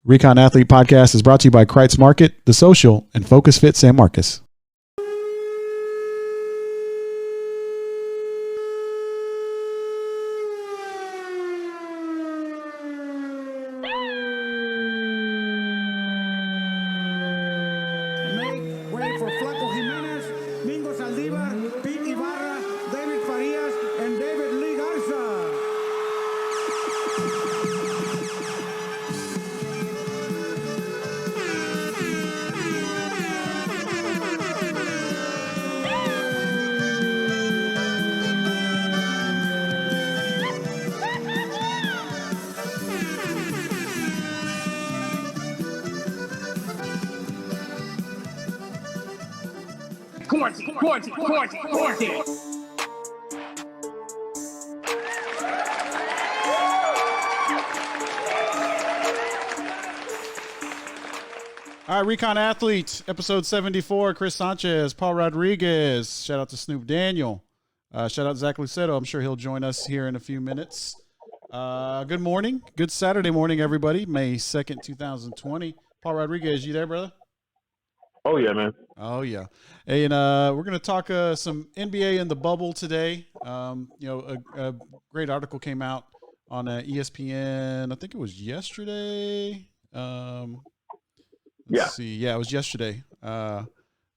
Recon Athlete Podcast is brought to you by Kreitz Market, The Social, and Focus Fit San Marcos. Quarantine. All right, Recon Athlete, episode 74, Chris Sanchez, Paul Rodriguez. Shout out to Snupe Daniel. Shout out to Zach Luceto. I'm sure he'll join us here in a few minutes. Good morning. Good Saturday morning, everybody. May 2nd, 2020. Paul Rodriguez, you there, brother? Oh, yeah, man. Oh, yeah. Hey, and we're going to talk some NBA in the bubble today. A great article came out on ESPN. I think it was yesterday. Let's see. Yeah, it was yesterday. It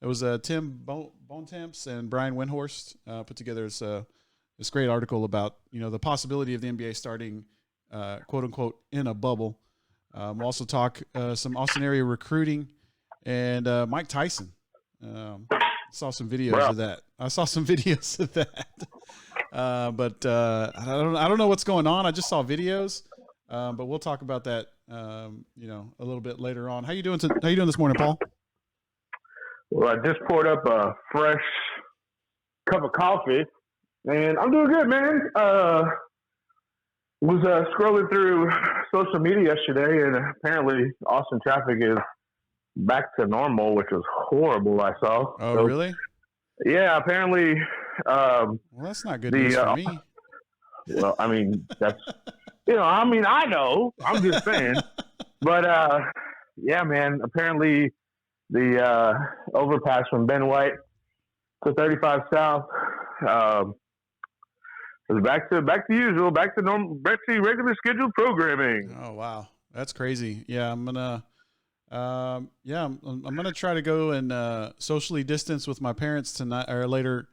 was Tim Bontemps and Brian Windhorst put together this great article about, the possibility of the NBA starting, quote unquote, in a bubble. We'll also talk some Austin area recruiting and Mike Tyson. Saw some videos of that. I saw some videos of that. But I don't know what's going on. I just saw videos. But we'll talk about that, a little bit later on. How you doing this morning, Paul? Well, I just poured up a fresh cup of coffee, and I'm doing good, man. Was scrolling through social media yesterday, and apparently Austin traffic is back to normal, which was horrible. I saw. Oh, so, really? Yeah, apparently. Well, that's not good news for me. Well, I mean, that's. I know. I'm just saying. But, yeah, man, apparently the overpass from Ben White to 35 South is back to usual, back to normal, back to regular scheduled programming. Oh, wow. That's crazy. Yeah, I'm going to try to go and socially distance with my parents tonight or later.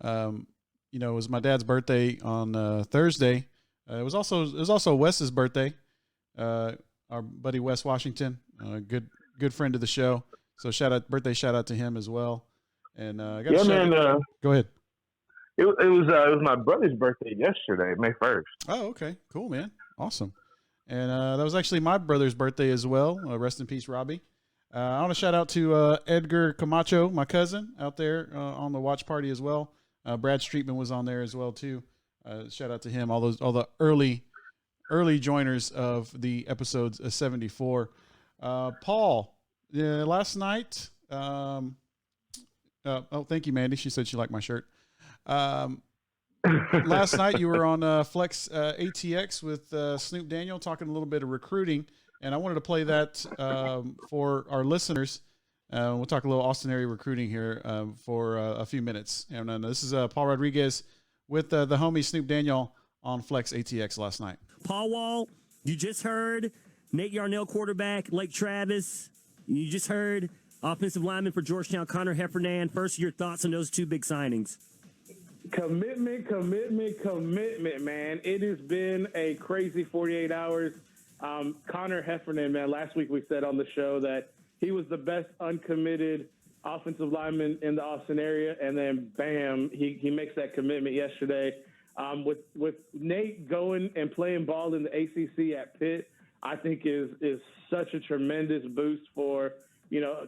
It was my dad's birthday on Thursday. It was also Wes's birthday. Our buddy Wes Washington, good friend of the show. So shout out to him as well. And go ahead. It was my brother's birthday yesterday, May 1st. Oh, okay, cool, man, awesome. And that was actually my brother's birthday as well. Rest in peace, Robbie. I want to shout out to Edgar Camacho, my cousin, out there on the watch party as well. Brad Streetman was on there as well too. Shout out to him, all the early joiners of the episodes 74. Paul, last night. Thank you, Mandy. She said she liked my shirt. Last night you were on FLX ATX with Snupe Daniel talking a little bit of recruiting, and I wanted to play that for our listeners. We'll talk a little Austin area recruiting here for a few minutes. And this is Paul Rodriguez with the homie Snupe Daniel on FLX ATX last night. Paul Wall, you just heard Nate Yarnell, quarterback, Lake Travis. You just heard offensive lineman for Georgetown, Connor Heffernan. First, your thoughts on those two big signings. Commitment, man. It has been a crazy 48 hours. Connor Heffernan, man, last week we said on the show that he was the best uncommitted offensive lineman in the Austin area, and then bam, he makes that commitment yesterday. With Nate going and playing ball in the ACC at Pitt, I think is such a tremendous boost for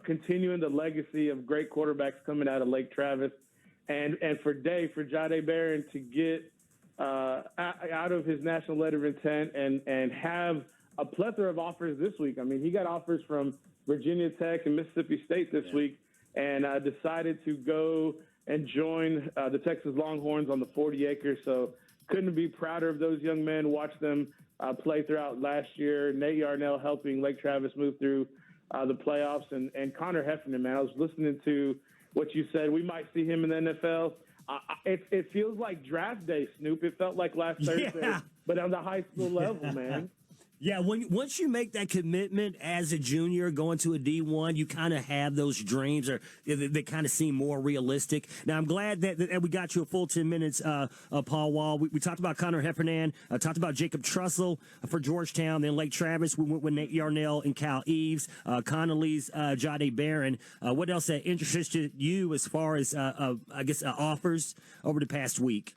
continuing the legacy of great quarterbacks coming out of Lake Travis, and for Jahdae Barron to get out of his national letter of intent and have a plethora of offers this week. I mean, he got offers from Virginia Tech and Mississippi State this week, and decided to go and join the Texas Longhorns on the 40 acres. So couldn't be prouder of those young men. Watch them play throughout last year. Nate Yarnell helping Lake Travis move through the playoffs, and Connor Heffernan, man. I was listening to what you said. We might see him in the NFL. It feels like draft day, Snoop. It felt like last Thursday, but on the high school level, man. Yeah, once you make that commitment as a junior going to a D1, you kind of have those dreams, or they kind of seem more realistic. Now, I'm glad that we got you a full 10 minutes, Paul Wall. We talked about Connor Heffernan, talked about Jacob Trussell for Georgetown, then Lake Travis. We went with Nate Yarnell and Cal Eves, Connolly's Jade Barron. What else interested you as far as, offers over the past week?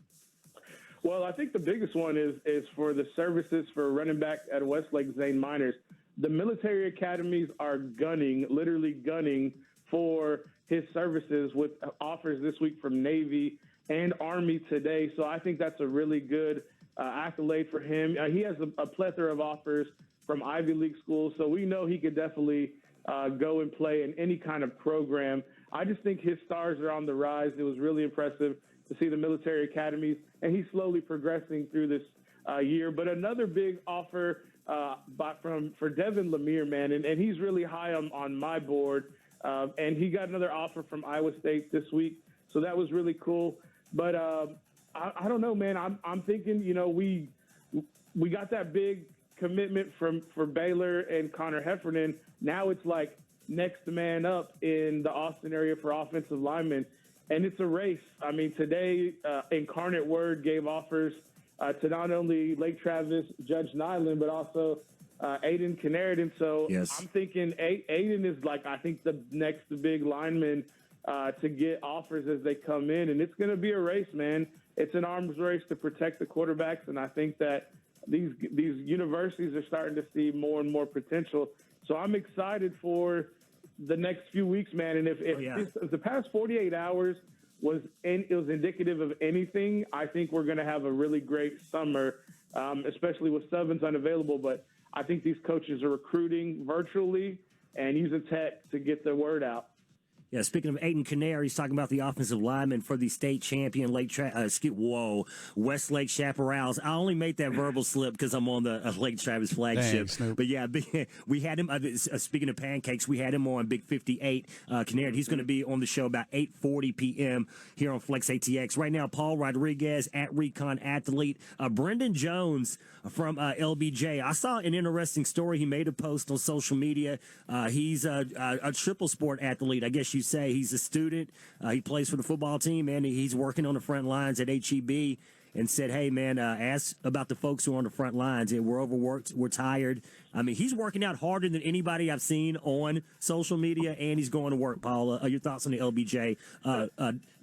Well, I think the biggest one is for the services for running back at Westlake, Zane Miners. The military academies are literally gunning for his services with offers this week from Navy and Army today. So I think that's a really good accolade for him. He has a plethora of offers from Ivy League schools, so we know he could definitely go and play in any kind of program. I just think his stars are on the rise. It was really impressive to see the military academies, and he's slowly progressing through this year. But another big offer for Devin Lemire, man, and he's really high on my board. And he got another offer from Iowa State this week, so that was really cool. But I don't know, man. I'm thinking, we got that big commitment for Baylor and Connor Heffernan. Now it's like next man up in the Austin area for offensive linemen. And it's a race. I mean, today, Incarnate Word gave offers to not only Lake Travis, Judge Nyland, but also Aiden Kennard. So yes. I'm thinking Aiden is I think the next big lineman to get offers as they come in. And it's going to be a race, man. It's an arms race to protect the quarterbacks. And I think that these universities are starting to see more and more potential. So I'm excited for the next few weeks, man. And if the past 48 hours was indicative of anything, I think we're going to have a really great summer, especially with Subbins unavailable. But I think these coaches are recruiting virtually and using tech to get the word out. Yeah, speaking of Aiden Kennard, he's talking about the offensive lineman for the state champion Westlake Chaparrals. I only made that verbal slip because I'm on the Lake Travis flagship. Thanks, but yeah, we had him. Speaking of pancakes, we had him on Big 58. Kennard, he's going to be on the show about 8:40 p.m. here on Flex ATX. Right now, Paul Rodriguez at Recon Athlete. Brendan Jones from LBJ. I saw an interesting story. He made a post on social media. He's a triple sport athlete, I guess you say. He's a student. He plays for the football team, and he's working on the front lines at HEB, and said, hey, man, ask about the folks who are on the front lines. And we're overworked. We're tired. I mean, he's working out harder than anybody I've seen on social media, and he's going to work, Paul. Your thoughts on the LBJ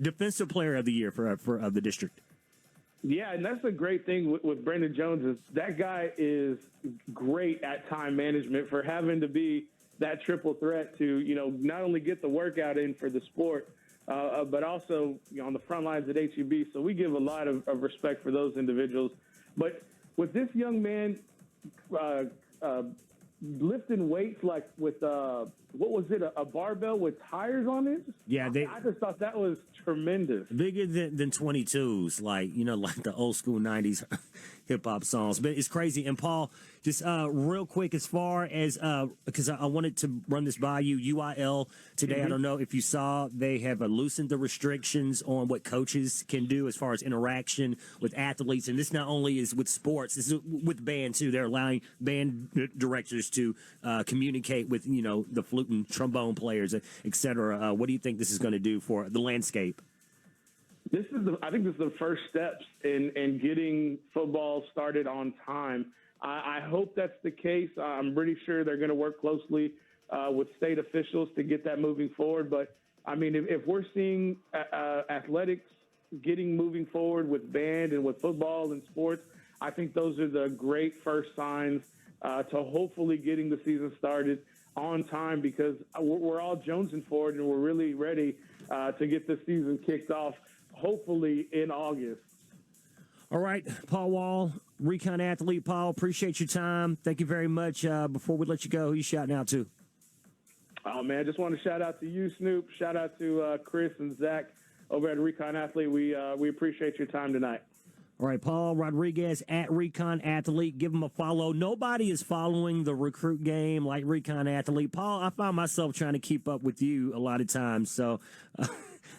Defensive Player of the Year for the district? Yeah, and that's a great thing with Brendan Jones is that guy is great at time management for having to be that triple threat to, not only get the workout in for the sport, but also on the front lines at HEB. So we give a lot of respect for those individuals. But with this young man lifting weights with what was it, a barbell with tires on it? Yeah, I just thought that was tremendous. Bigger than 22s, like the old school 90s hip hop songs. But it's crazy. And Paul, just real quick, as far as because I wanted to run this by you, UIL today. Mm-hmm. I don't know if you saw, they have loosened the restrictions on what coaches can do as far as interaction with athletes. And this not only is with sports, this is with band too. They're allowing band directors to communicate with the flute and trombone players, etc. What do you think this is going to do for the landscape? I think this is the first steps in getting football started on time. I hope that's the case. I'm pretty sure they're going to work closely with state officials to get that moving forward. But, I mean, if we're seeing athletics moving forward with band and with football and sports, I think those are the great first signs to hopefully getting the season started on time, because we're all jonesing for it and we're really ready to get the season kicked off, hopefully in August. All right, Paul Wall, Recon Athlete. Paul, appreciate your time. Thank you very much. Before we let you go, who you shouting out to? Oh, man, just want to shout out to you, Snoop. Shout out to Chris and Zach over at Recon Athlete. We appreciate your time tonight. All right, Paul Rodriguez at Recon Athlete. Give him a follow. Nobody is following the recruit game like Recon Athlete. Paul, I find myself trying to keep up with you a lot of times. So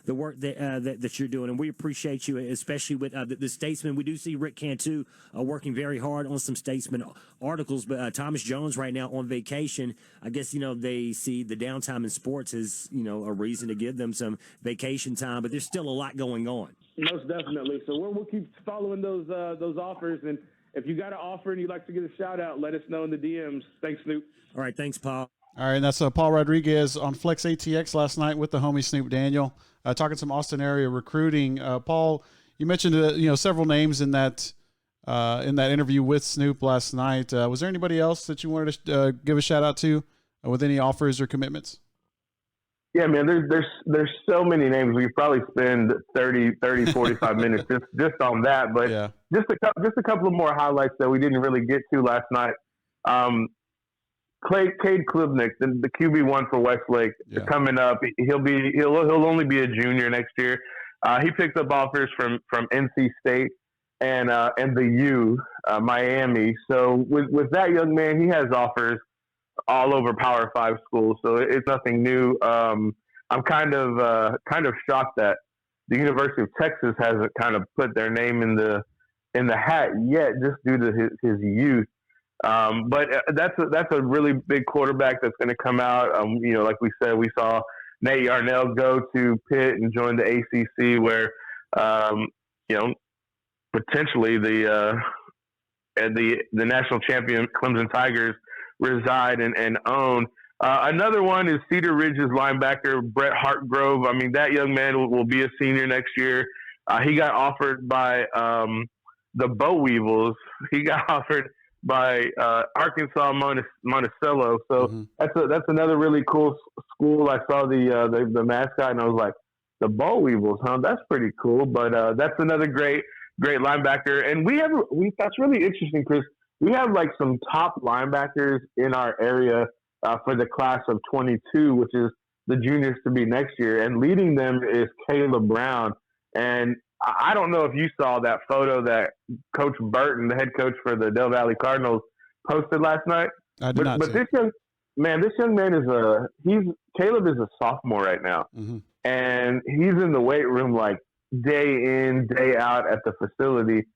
the work that you're doing, and we appreciate you, especially with the Statesman. We do see Rick Cantu working very hard on some Statesman articles, but Thomas Jones right now on vacation. I guess, they see the downtime in sports as, a reason to give them some vacation time, but there's still a lot going on. Most definitely. So we'll keep following those offers. And if you got an offer and you'd like to get a shout out, let us know in the DMs. Thanks, Snoop. All right. Thanks, Paul. All right. And that's Paul Rodriguez on FLX ATX last night with the homie Snupe Daniel, talking some Austin area recruiting. Paul, you mentioned, several names in that interview with Snoop last night. Was there anybody else that you wanted to give a shout out to with any offers or commitments? Yeah, man, there's so many names. We could probably spend 30, 45 minutes just on that. But yeah. just a couple of more highlights that we didn't really get to last night. Cade Klubnik, the QB1 for Westlake, coming up. He'll only be a junior next year. He picked up offers from NC State and the U, Miami. So with that young man, he has offers all over Power 5 schools, so it's nothing new. I'm kind of shocked that the University of Texas hasn't kind of put their name in the hat yet, just due to his youth. But that's a really big quarterback that's going to come out. Like we said, we saw Nate Yarnell go to Pitt and join the ACC, where potentially the national champion Clemson Tigers reside and own. Another one is Cedar Ridge's linebacker, Brett Hartgrove. I mean, that young man will be a senior next year. He got offered by the Bow Weevils. He got offered by Arkansas Monticello. So that's another really cool school. I saw the mascot and I was like, the Bow Weevils, huh? That's pretty cool. But that's another great linebacker. And that's really interesting, Chris. We have like some top linebackers in our area for the class of 22, which is the juniors to be next year. And leading them is Caleb Brown. And I don't know if you saw that photo that Coach Burton, the head coach for the Del Valley Cardinals, posted last night. I did not. But this young man Caleb is a sophomore right now. Mm-hmm. And he's in the weight room like day in, day out at the facility.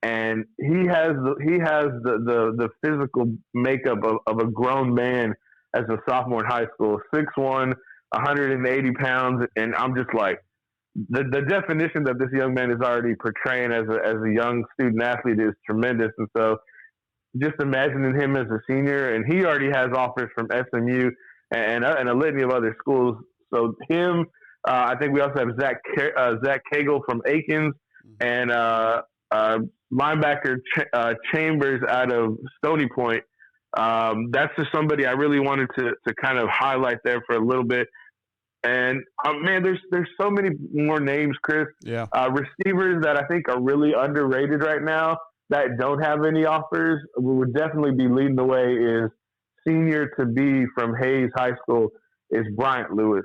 And he has the physical makeup of a grown man as a sophomore in high school, 6'1", 180 pounds. And I'm just like, the definition that this young man is already portraying as a young student athlete is tremendous. And so just imagining him as a senior, and he already has offers from SMU and a litany of other schools. So him, I think we also have Zach Cagle from Aikens, and linebacker Chambers out of Stony Point. That's just somebody I really wanted to kind of highlight there for a little bit. And man, there's so many more names, Chris. Yeah. Receivers that I think are really underrated right now that don't have any offers would definitely be leading the way. Is senior to be from Hayes High School is Bryant Lewis.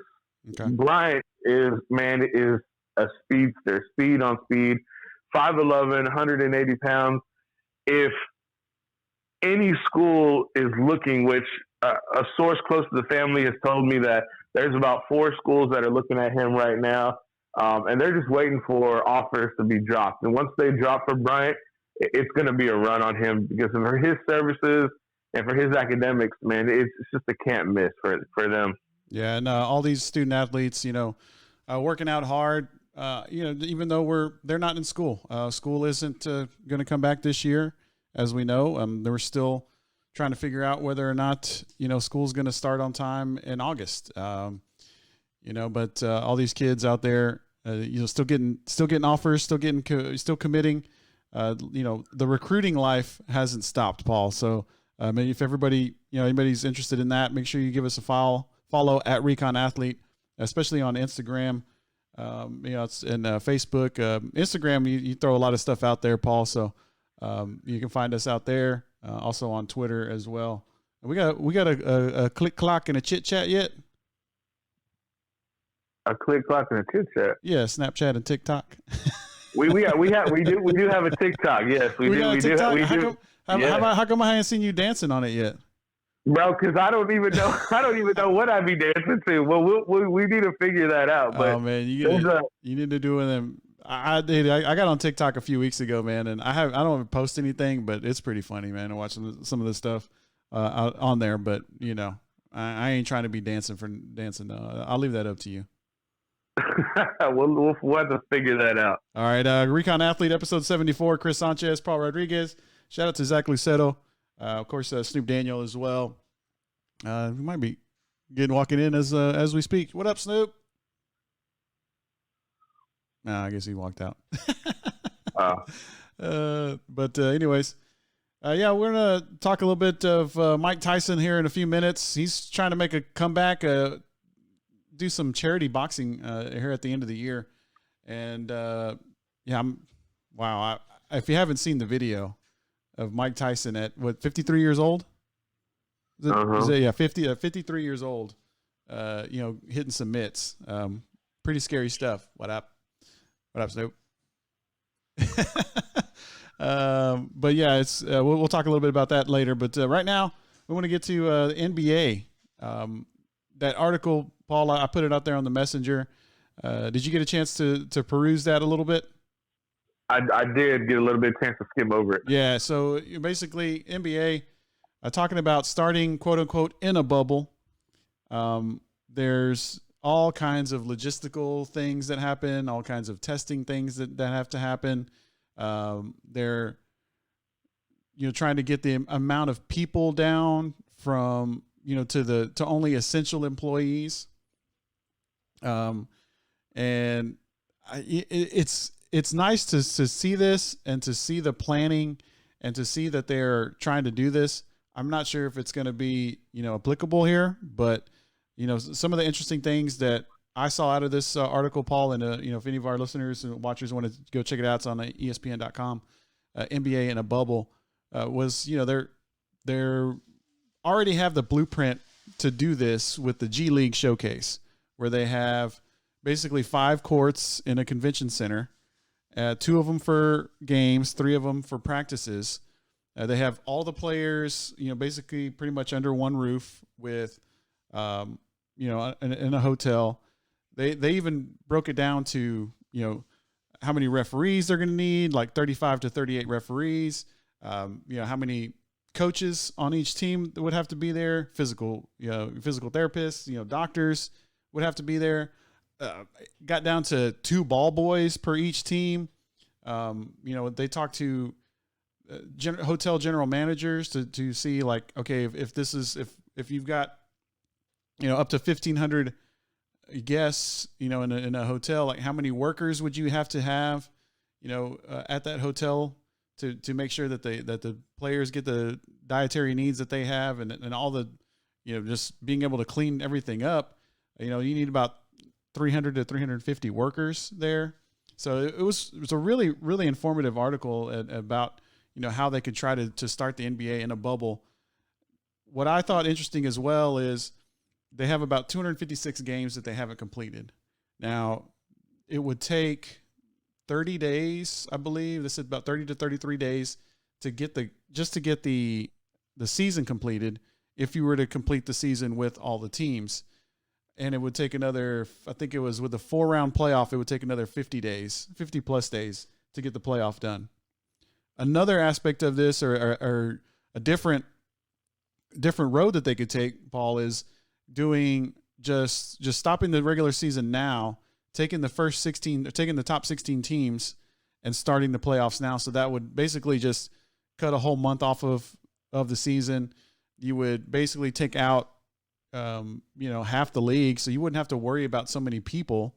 Okay. Bryant is a speedster, speed on speed, 5'11", 180 pounds. If any school is looking, which a source close to the family has told me that there's about 4 schools that are looking at him right now, and they're just waiting for offers to be dropped. And once they drop for Bryant, it's going to be a run on him, because for his services and for his academics, man, it's just a can't miss for them. Yeah, and all these student athletes, working out hard, even though they're not in school. School isn't going to come back this year, as we know. They were still trying to figure out whether or not, school's going to start on time in August. But all these kids out there, still getting offers, still committing. The recruiting life hasn't stopped, Paul. So maybe if anybody's interested in that, make sure you give us a follow at Recon Athlete, especially on Instagram. It's in Facebook, Instagram. You throw a lot of stuff out there, Paul. So you can find us out there. Also on Twitter as well. We got a click clock and a chit chat yet? A click clock and a chit chat. Yeah, Snapchat and TikTok. We do have a TikTok. Yes, we do. got a TikTok. How come I haven't seen you dancing on it yet? Bro, because I don't even know what I'd be dancing to. Well, we need to figure that out. But oh man, you need to do them. I did. I got on TikTok a few weeks ago, man, and I don't post anything, but it's pretty funny, man, to watch some of the stuff on there. But you know, I ain't trying to be dancing for dancing. I'll leave that up to you. we'll have to figure that out. All right, Recon Athlete, episode 74. Chris Sanchez, Paul Rodriguez. Shout out to Zach Luceto. Of course, Snupe Daniel as well. We might be walking in as we speak. What up, Snoop? I guess he walked out. But anyways, yeah, we're going to talk a little bit of Mike Tyson here in a few minutes. He's trying to make a comeback, do some charity boxing here at the end of the year. And yeah, if you haven't seen the video of Mike Tyson at 53 years old? Is it, yeah, 53 years old, hitting some mitts. Pretty scary stuff. What up? What up, Snoop? But yeah, it's we'll talk a little bit about that later. But right now, we want to get to the NBA. That article, Paul, I put it out there on the messenger. Did you get a chance to peruse that a little bit? I did get a little bit of chance to skim over it. Yeah, so basically NBA talking about starting, quote unquote, in a bubble. There's all kinds of logistical things that happen, all kinds of testing things that have to happen. They're trying to get the amount of people down from to only essential employees. And it's nice to see this and to see the planning and to see that they're trying to do this. I'm not sure if it's going to be, applicable here, but some of the interesting things that I saw out of this article, Paul, and if any of our listeners and watchers want to go check it out, it's on ESPN.com. NBA in a bubble was, they're already have the blueprint to do this with the G League showcase, where they have basically 5 courts in a convention center. 2 of them for games, 3 of them for practices. They have all the players, basically pretty much under one roof with, in a hotel. They even broke it down to, how many referees they're going to need, like 35 to 38 referees. How many coaches on each team would have to be there, physical therapists, doctors would have to be there. Got down to 2 ball boys per each team. They talked to hotel general managers to see, like, okay, if you've got, up to 1,500 guests, in a hotel, like how many workers would you have to have, at that hotel to make sure that the players get the dietary needs that they have and all the, just being able to clean everything up. You need about 300 to 350 workers there. So it was a really, really informative article about, how they could try to start the NBA in a bubble. What I thought interesting as well is they have about 256 games that they haven't completed. Now, it would take 30 days, I believe. This is about 30 to 33 days to get the season completed if you were to complete the season with all the teams. And it would take another, I think it was with a 4-round playoff, it would take another 50 plus days to get the playoff done. Another aspect of this or a different road that they could take, Paul, is doing just stopping the regular season now, taking the top 16 teams and starting the playoffs now. So that would basically just cut a whole month off of the season. You would basically take out half the league, so you wouldn't have to worry about so many people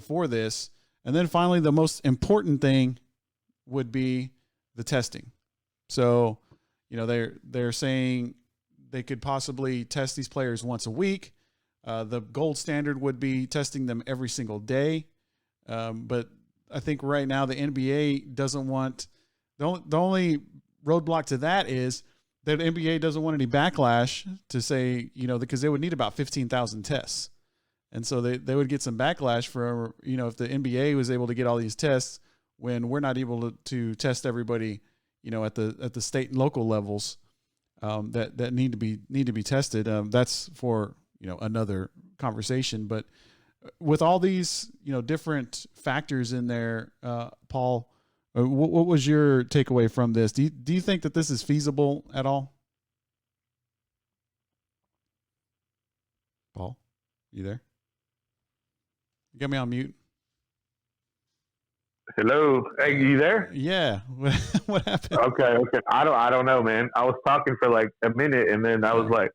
for this. And then finally, the most important thing would be the testing. So, they're saying they could possibly test these players once a week. The gold standard would be testing them every single day. But I think right now the NBA doesn't want, the only roadblock to that is that the NBA doesn't want any backlash to say, because they would need about 15,000 tests. And so they would get some backlash for, if the NBA was able to get all these tests, when we're not able to test everybody, at the state and local levels that need to be tested. That's for another conversation. But with all these different factors in there, Paul, what was your takeaway from this? Do you think that this is feasible at all? Paul, you there? You got me on mute. Hello, hey, you there? Yeah. What happened? Okay. I don't know, man. I was talking for like a minute, and then I was like,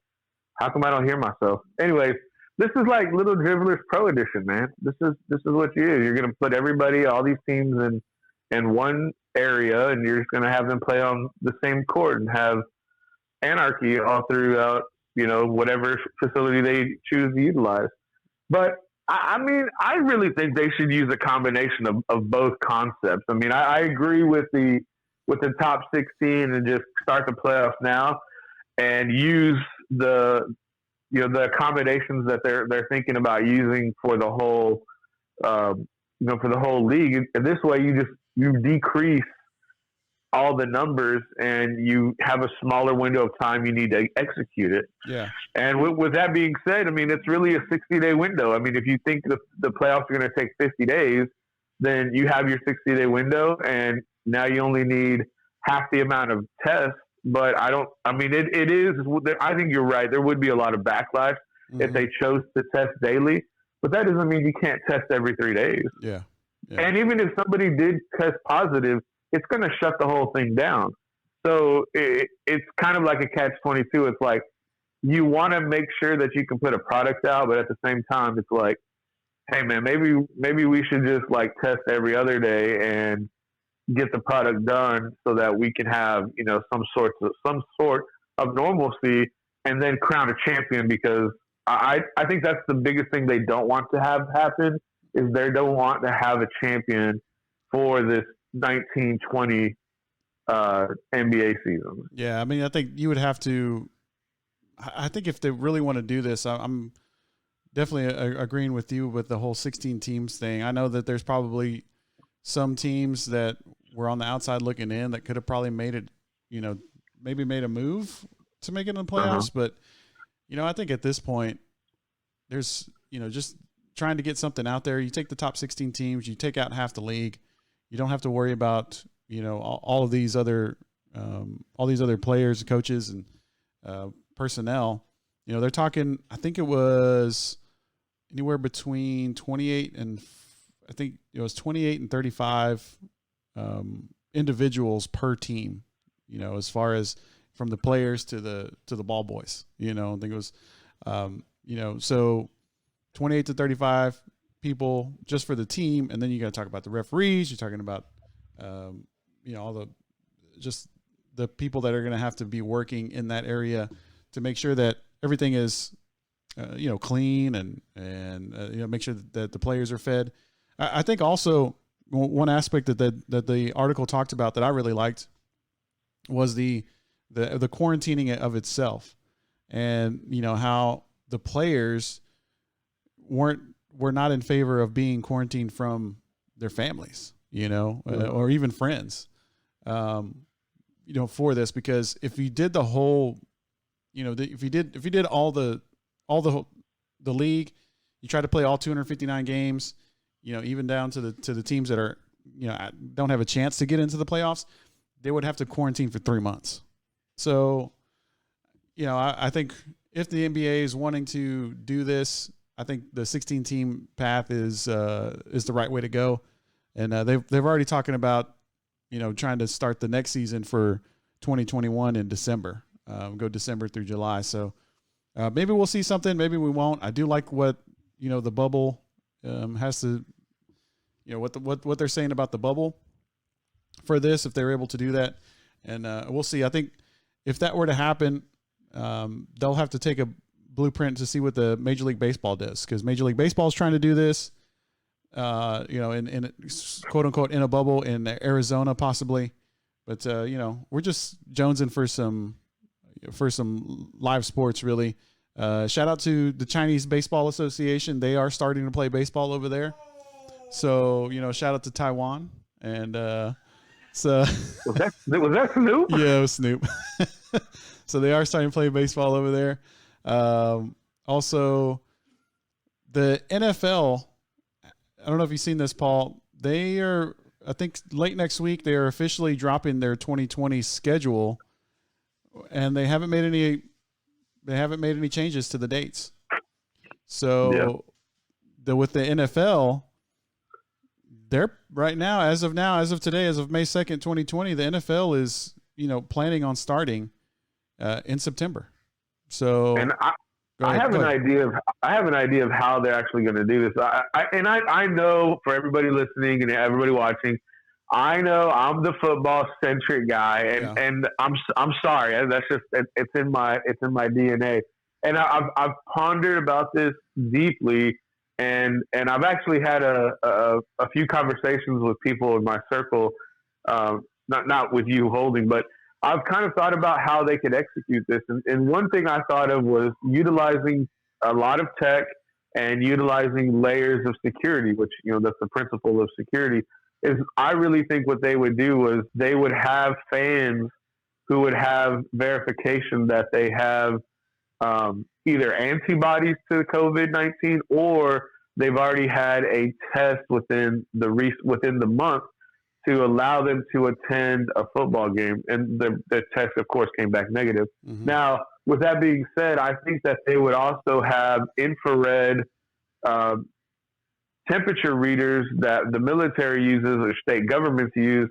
"How come I don't hear myself?" Anyways, this is like Little Dribblers Pro Edition, man. This is what you do. You're gonna put everybody, all these teams, in one area, and you're just gonna have them play on the same court and have anarchy all throughout, whatever facility they choose to utilize. But I mean, I really think they should use a combination of both concepts. I mean, I agree with the top 16 and just start the playoffs now and use the accommodations that they're thinking about using for the whole for the whole league. And this way, you decrease all the numbers and you have a smaller window of time you need to execute it. Yeah. And with that being said, I mean, it's really a 60-day window. I mean, if you think the playoffs are going to take 50 days, then you have your 60-day window, and now you only need half the amount of tests. But I think you're right. There would be a lot of backlash if they chose to test daily, but that doesn't mean you can't test every 3 days. Yeah. And even if somebody did test positive, it's going to shut the whole thing down. So it's kind of like a catch-22. It's like you want to make sure that you can put a product out, but at the same time, it's like, hey, man, maybe we should just like test every other day and get the product done so that we can have some sort of normalcy and then crown a champion. Because I think that's the biggest thing they don't want to have happen is they don't want to have a champion for this 1920 NBA season. Yeah, I mean, I think you would have to. I think if they really want to do this, I'm definitely agreeing with you with the whole 16 teams thing. I know that there's probably some teams that were on the outside looking in that could have probably made it, maybe made a move to make it in the playoffs. But, I think at this point, there's, just trying to get something out there. You take the top 16 teams, you take out half the league. You don't have to worry about, all of these other players, coaches, and personnel. They're talking, I think it was anywhere between 28 and 35 individuals per team, as far as from the players to the ball boys, I think it was, so 28 to 35 people just for the team. And then you got to talk about the referees. You're talking about, all the people that are going to have to be working in that area to make sure that everything is, clean and make sure that the players are fed. I think also one aspect that the article talked about that I really liked was the quarantining of itself, and how the players were not in favor of being quarantined from their families, or even friends, for this, because if you did the whole, if you did all the league, you try to play all 259 games, even down to the teams that are, don't have a chance to get into the playoffs, they would have to quarantine for 3 months. So, I think if the NBA is wanting to do this, I think the 16 team path is the right way to go. And they've already talking about, trying to start the next season for 2021 in December, go December through July. So maybe we'll see something, maybe we won't. I do like what, the bubble has to, what they're saying about the bubble for this, if they're able to do that. And we'll see. I think if that were to happen, they'll have to take a blueprint to see what the Major League Baseball does, because Major League Baseball is trying to do this, in quote unquote in a bubble in Arizona possibly, but we're just jonesing for some live sports really. Shout out to the Chinese Baseball Association. They are starting to play baseball over there. So, shout out to Taiwan And so was that Snoop? Yeah, it was Snoop. So they are starting to play baseball over there. Also, the NFL, I don't know if you've seen this, Paul. They are, I think, late next week, they are officially dropping their 2020 schedule, and they haven't made any changes to the dates. So with the NFL, they're right now, as of today, as of May 2nd, 2020, the NFL is, planning on starting in September. So, and I have an idea of how they're actually going to do this. I know, for everybody listening and everybody watching, I know I'm the football centric guy, and I'm sorry. That's just it's in my DNA. And I've pondered about this deeply, and I've actually had a few conversations with people in my circle, not with you holding, but I've kind of thought about how they could execute this. And one thing I thought of was utilizing a lot of tech and utilizing layers of security, which, that's the principle of security. Is I really think what they would do was they would have fans who would have verification that they have either antibodies to COVID-19 or they've already had a test within the month to allow them to attend a football game. And the test, of course, came back negative. Mm-hmm. Now, with that being said, I think that they would also have infrared temperature readers that the military uses or state governments use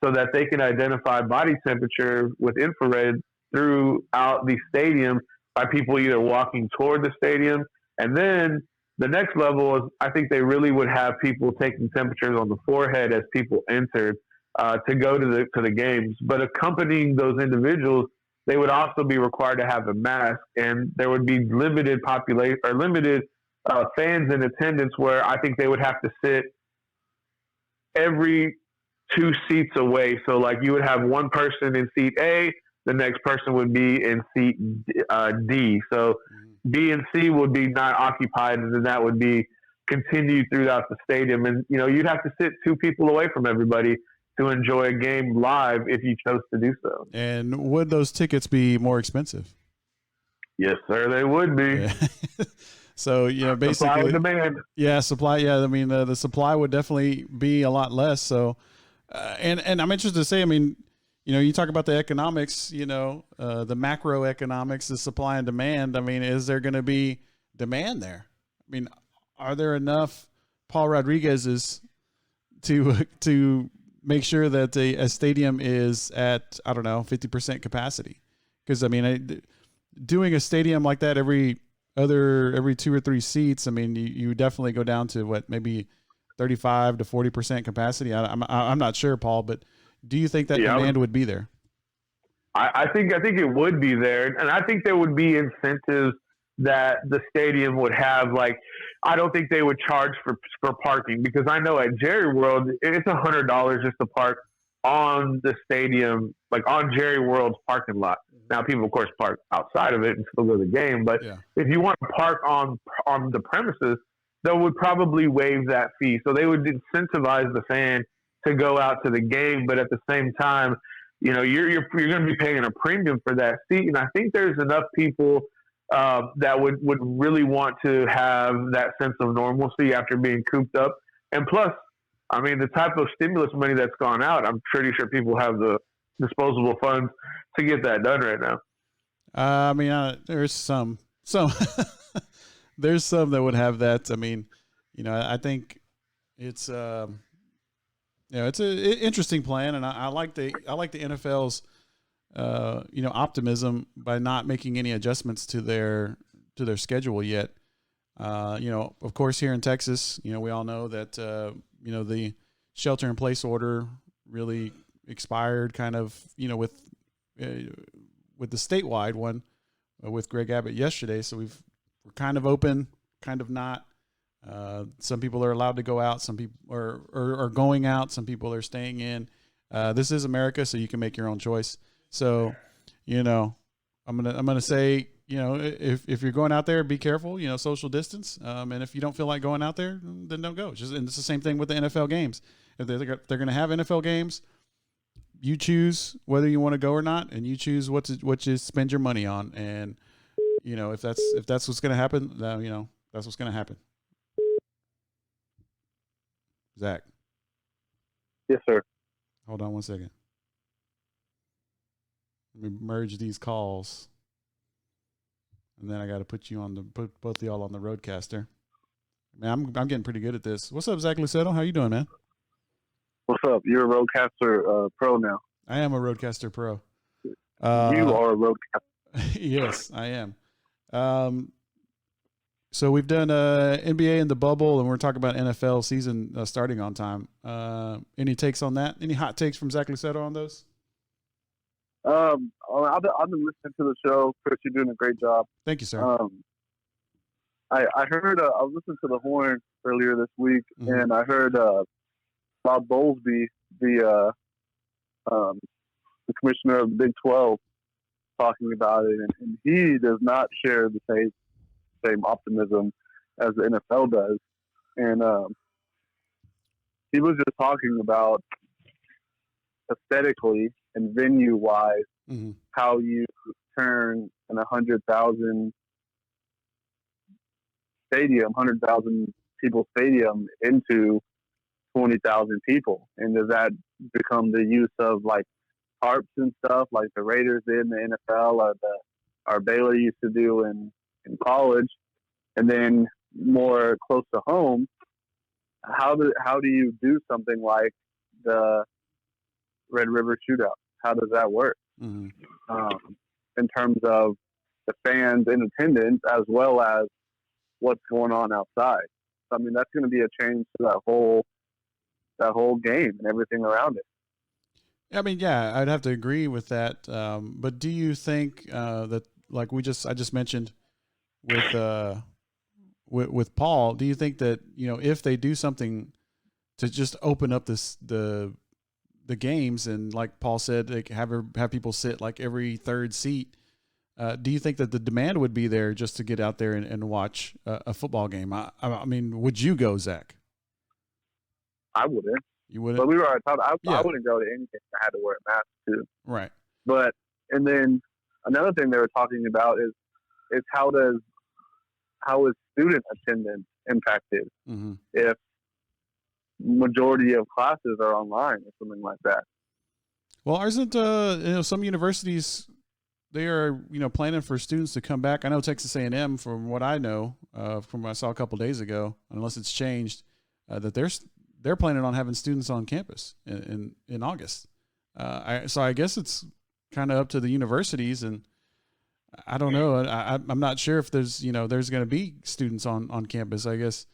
so that they can identify body temperature with infrared throughout the stadium by people either walking toward the stadium. And then the next level is I think they really would have people taking temperatures on the forehead as people entered to go to the games. But accompanying those individuals, they would also be required to have a mask, and there would be limited fans in attendance where I think they would have to sit every 2 seats away. So like you would have one person in seat A, the next person would be in seat D. So B and C would be not occupied, and then that would be continued throughout the stadium. And, you'd have to sit 2 people away from everybody to enjoy a game live if you chose to do so. And would those tickets be more expensive? Yes, sir, they would be. Yeah. So, basically. Supply and demand. Yeah, supply. Yeah, I mean, the supply would definitely be a lot less. So, and I'm interested to say, I mean, you talk about the economics, the macroeconomics, the supply and demand. I mean, is there going to be demand there? I mean, are there enough Paul Rodriguez's to make sure that a stadium is at, 50% capacity? Because, I mean, doing a stadium like that every 2 or 3 seats, I mean, you definitely go down to maybe 35 to 40% capacity. I'm not sure, Paul, but do you think that demand would be there? I think it would be there, and I think there would be incentives that the stadium would have. Like, I don't think they would charge for parking, because I know at Jerry World it's $100 just to park on the stadium, like on Jerry World's parking lot. Now, people of course park outside of it and still go to the game, but if you want to park on the premises, they would probably waive that fee. So they would incentivize the fan to go out to the game, but at the same time, you're going to be paying a premium for that seat. And I think there's enough people that would really want to have that sense of normalcy after being cooped up. And plus, I mean, the type of stimulus money that's gone out, I'm pretty sure people have the disposable funds to get that done right now. I mean, there's some there's some that would have that. I mean, I think it's it's an interesting plan, and I like the NFL's optimism by not making any adjustments to their schedule yet. Of course, here in Texas, we all know that the shelter in place order really expired, kind of with the statewide one with Greg Abbott yesterday. So we're kind of open, kind of not. Some people are allowed to go out. Some people are going out. Some people are staying in. This is America, so you can make your own choice. So, I'm gonna say, if you're going out there, be careful. Social distance. And if you don't feel like going out there, then don't go. And it's the same thing with the NFL games. if they're going to have NFL games, you choose whether you want to go or not, and you choose what you spend your money on. And if that's what's going to happen, then, that's what's going to happen. Zach. Yes, sir. Hold on one second. Let me merge these calls, and then I got to put both of y'all on the roadcaster. Man, I'm getting pretty good at this. What's up, Zach Lucetto? How you doing, man? What's up? You're a Roadcaster Pro now. I am a Roadcaster Pro. You are a Roadcaster. Yes, I am. So we've done NBA in the bubble, and we're talking about NFL season starting on time. Any takes on that? Any hot takes from Zach Lucetto on those? I've been listening to the show. Chris, you're doing a great job. Thank you, sir. I heard I was listening to the Horn earlier this week, and I heard Bob Bowlesby, the commissioner of the Big 12, talking about it, and he does not share the same optimism as the NFL does. And he was just talking about aesthetically and venue-wise how you turn an 100,000 people stadium into 20,000 people. And does that become the use of like tarps and stuff like the Raiders did in the NFL or Baylor used to do in college? And then more close to home, how do you do something like the Red River Shootout? How does that work? In terms of the fans in attendance as well as what's going on outside. So, I mean, that's going to be a change to that whole game and everything around it. I mean, yeah, I'd have to agree with that. But do you think that, like I just mentioned with Paul, do you think that, if they do something to just open up the games, and like Paul said, they have people sit like every third seat, do you think that the demand would be there just to get out there and watch a football game? I mean, would you go, Zach? I wouldn't. You wouldn't? But we were talking. I wouldn't go to anything that had to wear a mask too. Right. But and then another thing they were talking about is how is student attendance impacted if majority of classes are online or something like that? Well, isn't some universities, they are planning for students to come back. I know Texas A&M, from what I know, from what I saw a couple days ago, unless it's changed, that they're planning on having students on campus in August. So I guess it's kind of up to the universities, and I don't know. I'm not sure if there's there's going to be students on campus. I guess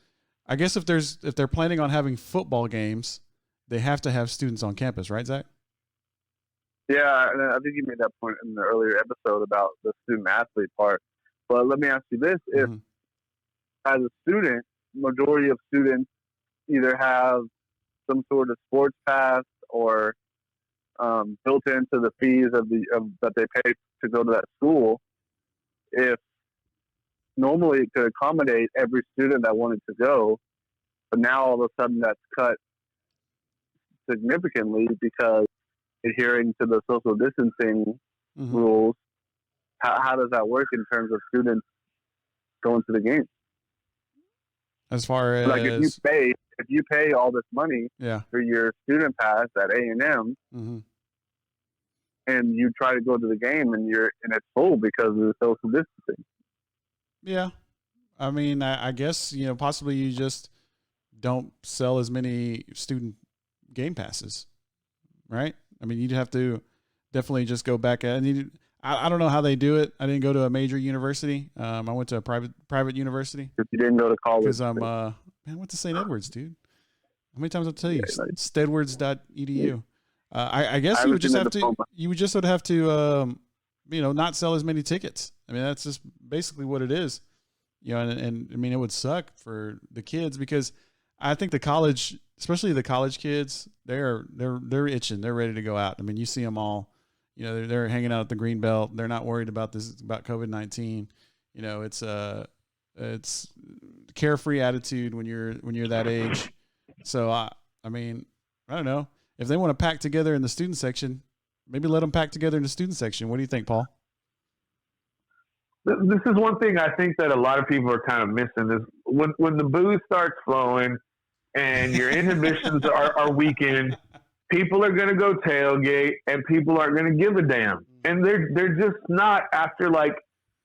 if they're planning on having football games, they have to have students on campus, right, Zach? Yeah, and I think you made that point in the earlier episode about the student athlete part. But let me ask you this: if as a student, majority of students either have some sort of sports pass or built into the fees that they pay to go to that school, if normally it could accommodate every student that wanted to go, but now all of a sudden that's cut significantly because adhering to the social distancing rules, how does that work in terms of students going to the game? As far as like if you pay all this money for your student pass at A&M, and you try to go to the game and it's full because of the social distancing. Yeah, I mean, I guess possibly you just don't sell as many student game passes, right? I mean, you'd have to definitely just go back and I don't know how they do it. I didn't go to a major university. I went to a private university. If you didn't go to college, because I went to St. Edwards, dude. How many times I'll tell you? Stedwards.edu. I guess you would just have to not sell as many tickets. I mean, that's just basically what it is. And I mean, it would suck for the kids because I think the college, especially the college kids, they're itching. They're ready to go out. I mean, you see them all, they're hanging out at the Greenbelt. They're not worried about about COVID-19. It's carefree attitude when you're that age. So I mean, I don't know. If they want to pack together in the student section, maybe let them pack together in the student section. What do you think, Paul? This is one thing I think that a lot of people are kind of missing is when the booze starts flowing and your inhibitions are weakened, people are going to go tailgate and people aren't going to give a damn. And they're just not after like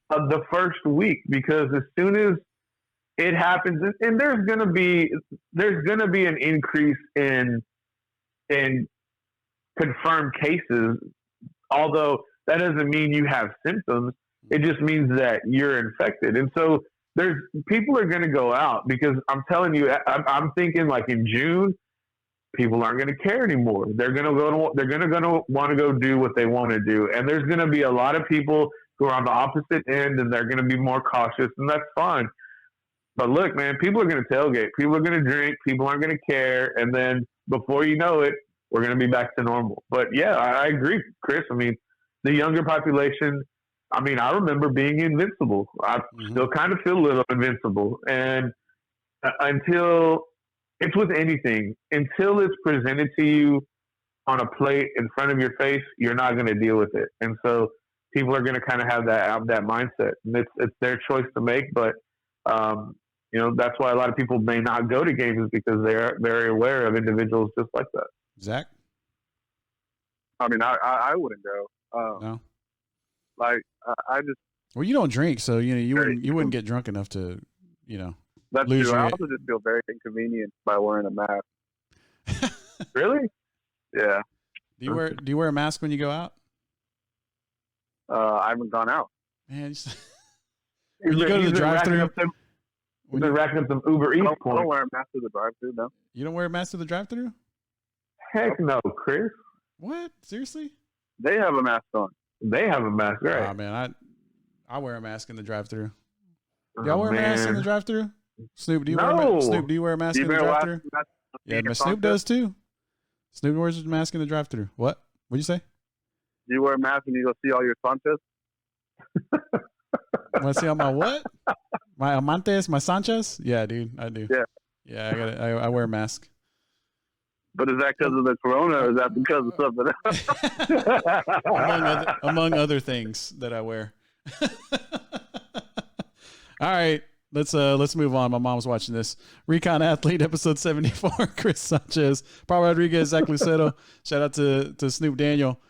the first week, because as soon as it happens, and there's going to be an increase in confirmed cases, although that doesn't mean you have symptoms. It just means that you're infected. And so people are going to go out, because I'm telling you, I'm thinking like in June, people aren't going to care anymore. They're going to want to go do what they want to do. And there's going to be a lot of people who are on the opposite end, and they're going to be more cautious, and that's fine. But look, man, people are going to tailgate. People are going to drink. People aren't going to care. And then before you know it, we're going to be back to normal. But yeah, I agree, Chris. I mean, the younger population, I mean, I remember being invincible. I still kind of feel a little invincible. And until it's with anything, until it's presented to you on a plate in front of your face, you're not going to deal with it. And so people are going to kind of have that mindset, and it's their choice to make. But that's why a lot of people may not go to games, is because they're very aware of individuals just like that. Zach? I mean, I wouldn't go. No. Like I just. Well, you don't drink, so you wouldn't get drunk enough to That's lose true. I your. also just feel very inconvenient by wearing a mask. Really? Yeah. Do you wear a mask when you go out? I haven't gone out. Man, when you go to the drive-thru. We've been racking up some Uber Eats points. I don't wear a mask to the drive-thru, no. You don't wear a mask to the drive-thru? Heck no, Chris. What? Seriously? They have a mask on. They have a mask, right? Oh man, I wear a mask in the drive-thru. Do y'all wear a mask in the drive-thru? Snoop, do you wear a mask in the drive-thru? Yeah, but Snoop does too. Snoop wears a mask in the drive-thru. What? What'd you say? Do you wear a mask when you go see all your Sanchez? Want to see all my what? My Amantes, my Sanchez? Yeah, dude, I do. Yeah. Yeah, I wear a mask. But is that because of the corona, or is that because of something else? among other things that I wear. All right, let's move on. My mom's watching this. Recon Athlete, episode 74. Chris Sanchez, Paul Rodriguez, Zach Luceto. Shout out to Snupe Daniel.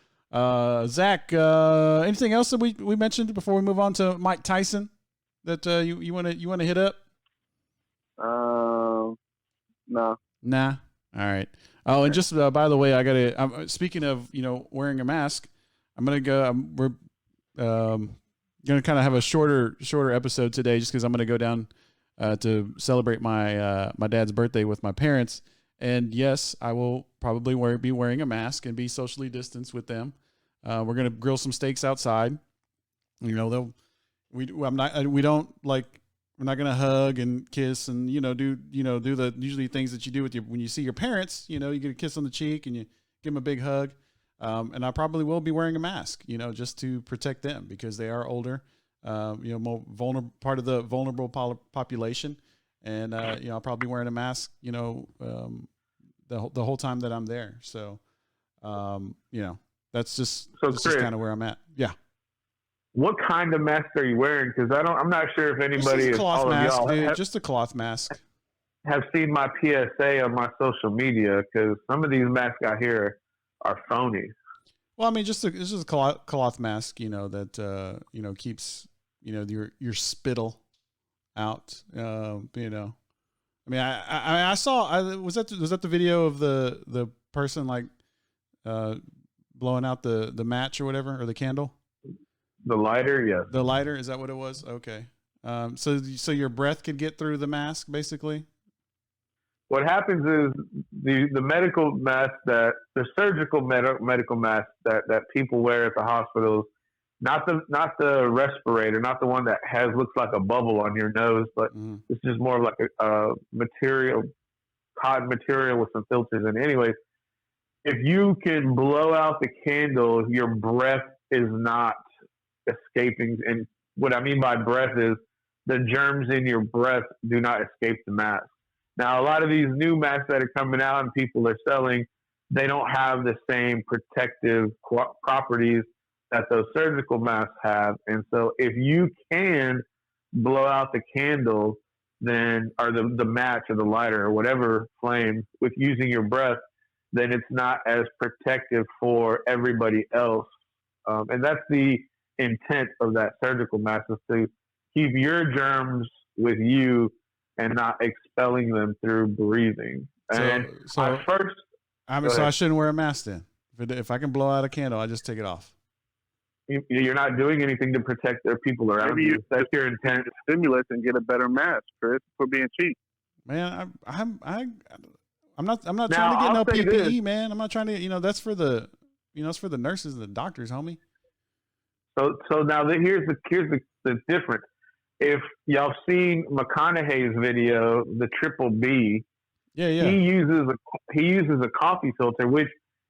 Zach, anything else that we mentioned before we move on to Mike Tyson that you want to hit up? No. Nah. All right. Oh, and just by the way, I'm speaking of wearing a mask. We're gonna kind of have a shorter episode today, just because I'm gonna go down to celebrate my dad's birthday with my parents. And yes, I will probably be wearing a mask and be socially distanced with them. We're gonna grill some steaks outside. We're not gonna hug and kiss and do the usually things that you do when you see your parents. You get a kiss on the cheek and you give them a big hug. And I probably will be wearing a mask, just to protect them, because they are older, more vulnerable, part of the vulnerable population. And I'll probably be wearing a mask, the whole time that I'm there. So, that's just kind of where I'm at. Yeah. What kind of mask are you wearing? Because I'm not sure if anybody, just a cloth mask, dude. Just a cloth mask. Have seen my PSA on my social media, because some of these masks out here are phony. Well, I mean, it's just a cloth mask, that keeps your spittle out. I mean, I saw. Was that the video of the person blowing out the match or whatever, or the candle? The lighter, yes. The lighter, is that what it was? Okay. So your breath could get through the mask, basically. What happens is the medical mask, the surgical medical mask that people wear at the hospitals, not the respirator, not the one that looks like a bubble on your nose, but it's just more of like a cotton material with some filters in it. Anyways, if you can blow out the candle, your breath is not escaping. And what I mean by breath is the germs in your breath do not escape the mask. Now, a lot of these new masks that are coming out and people are selling, they don't have the same protective properties that those surgical masks have. And so if you can blow out the candle, then, or the match or the lighter or whatever flame with using your breath, then it's not as protective for everybody else. And that's the intent of that surgical mask, is to keep your germs with you and not expelling them through breathing. And so I shouldn't wear a mask then. If I can blow out a candle, I just take it off. You're not doing anything to protect the people around you. That's your intent. Stimulus and get a better mask, Chris, for being cheap. Man, I'm not Now, trying to get no I'll say PPE, this. man. I'm not trying to, that's for the, it's for the nurses and the doctors, homie. So now here's the difference. If y'all seen McConaughey's video, the Triple B, yeah, he uses a coffee filter, which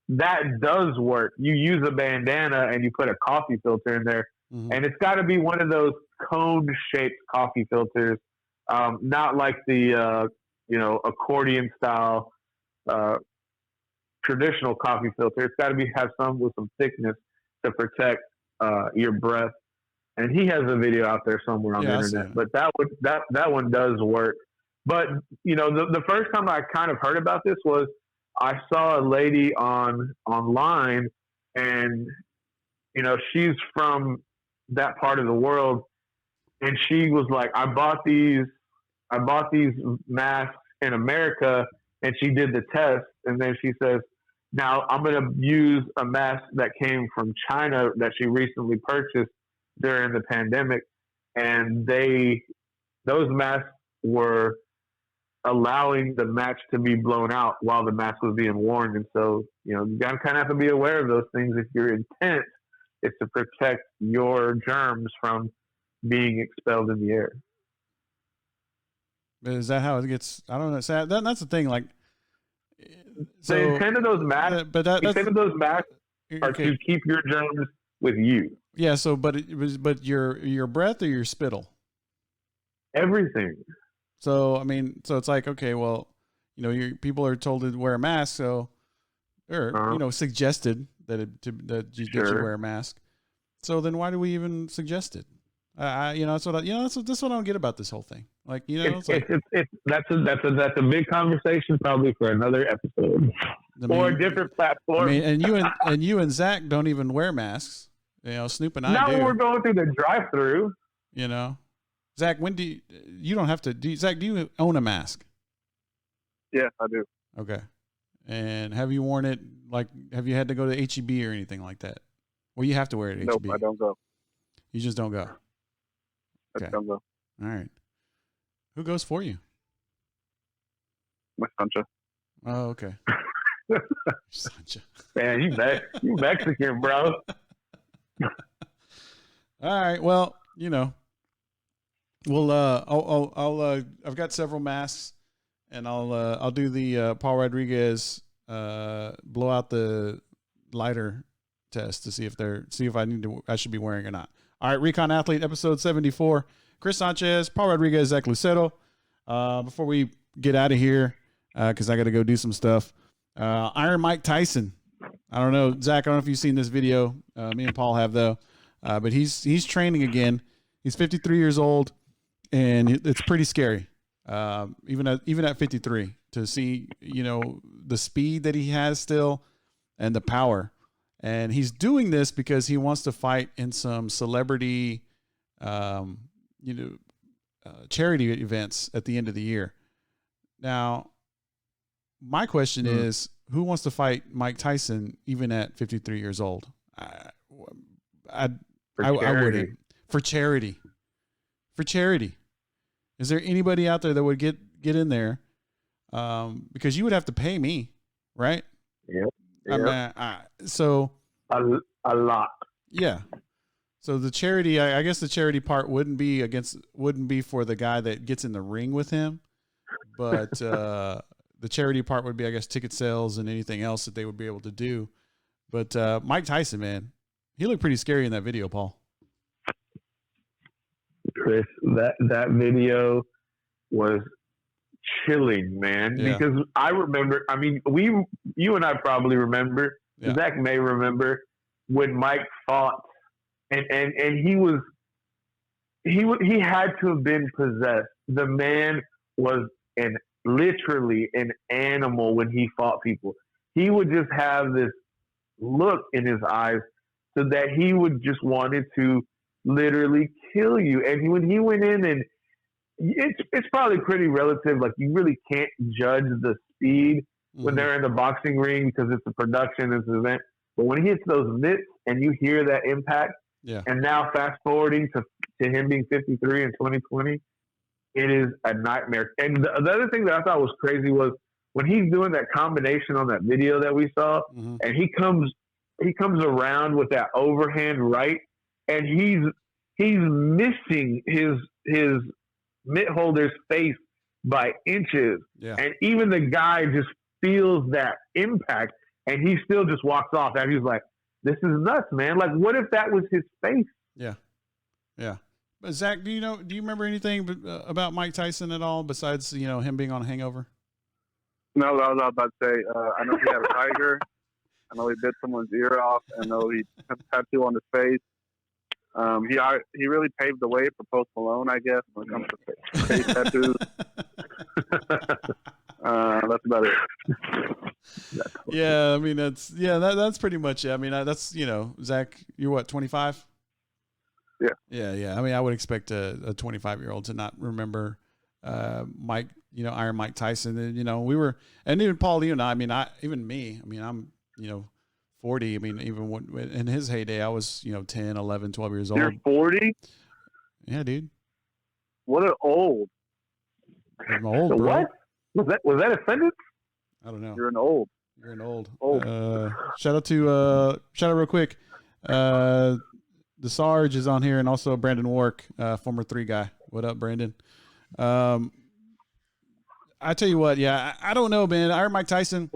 that does work. You use a bandana and you put a coffee filter in there, and it's got to be one of those cone-shaped coffee filters, not like the accordion style traditional coffee filter. It's got to have some with some thickness to protect your breath. And he has a video out there somewhere on the internet, but that one does work. But the first time I kind of heard about this was I saw a lady online, and she's from that part of the world, and she was like, I bought these masks in America, and she did the test, and then she says, now I'm going to use a mask that came from China that she recently purchased during the pandemic, and those masks were allowing the match to be blown out while the mask was being worn. And so, you kind of have to be aware of those things if your intent is to protect your germs from being expelled in the air. Is that how it gets? I don't know. So that's the thing. Like, the intent of those masks, are to keep your germs with you. Yeah. So, but your breath or your spittle? Everything. So, I mean, so it's like, okay, well, people are told to wear a mask. So, or, suggested that you wear a mask. So then why do we even suggest it? That's what that's what I don't get about this whole thing. Like, that's a big conversation probably for another episode or a different platform. I mean, and you and Zach don't even wear masks. Snoop and I not do. when we're going through the drive-through. Zach, when you don't have to Zach, do you own a mask? Yeah, I do. Okay. And have you worn it, like, have you had to go to HEB or anything like that? Well, you have to wear it at Nope, HEB. I don't go. You just don't go. Okay. I don't go. All right. Who goes for you? My Sancha. Oh, okay. Sancha. Man, you Mexican, bro. All right. Well, I've got several masks, and I'll do the Paul Rodriguez blow out the lighter test to see if I should be wearing or not. All right, Recon Athlete episode 74. Chris Sanchez, Paul Rodriguez, Zach Lucero. Before we get out of here, because I got to go do some stuff. Iron Mike Tyson. I don't know, Zach. I don't know if you've seen this video. Me and Paul have though, but he's training again. He's 53 years old, and it's pretty scary. Even at 53, to see the speed that he has still, and the power. And he's doing this because he wants to fight in some celebrity, charity events at the end of the year. Now, my question is, who wants to fight Mike Tyson even at 53 years old? I wouldn't. For charity. For charity. Is there anybody out there that would get in there? Because you would have to pay me, right? Yep. So a lot. Yeah. So the charity, I guess the charity part wouldn't be for the guy that gets in the ring with him, but the charity part would be, I guess, ticket sales and anything else that they would be able to do. But Mike Tyson, man, he looked pretty scary in that video, Paul. Chris, that video was chilling, man. Yeah. Because I remember, I mean, you and I probably remember, Yeah. Zach may remember when Mike fought, and he had to have been possessed. The man was literally an animal when he fought people. He would just have this look in his eyes so that he would just wanted to literally kill you. And when he went in, and it's probably pretty relative. Like, you really can't judge the speed when they're in the boxing ring because it's a production, it's an event. But when he hits those mitts and you hear that impact, and now fast forwarding to him being 53 in 2020, it is a nightmare. And the other thing that I thought was crazy was when he's doing that combination on that video that we saw, and he comes around with that overhand right, and he's missing his mitt holder's face by inches. Yeah. And even the guy just feels that impact, and he still just walks off. And he's like, this is nuts, man. Like, what if that was his face? Yeah. Yeah. But Zach, do you remember anything about Mike Tyson at all besides, him being on a hangover? No, I was about to say, I know he had a tiger. I know he bit someone's ear off. I know he had a tattoo on his face. He really paved the way for Post Malone, I guess, when it comes to face tattoos. That's about it. Yeah, I mean that's pretty much it. I mean that's Zach, you're what, 25? Yeah. Yeah. I mean, I would expect a 25-year-old to not remember Mike, Iron Mike Tyson. And we were, and even Paul, you and I mean, I'm 40. I mean, even when in his heyday, I was 10, 11, 12 years old. You're 40? Yeah, dude. What an old. I'm old, bro. What? Was that a sentence? I don't know. You're an old. You're an old. Old. Shout out real quick. The Sarge is on here, and also Brandon Wark, former 3 guy. What up, Brandon? I tell you what, I don't know, man. Iron Mike Tyson,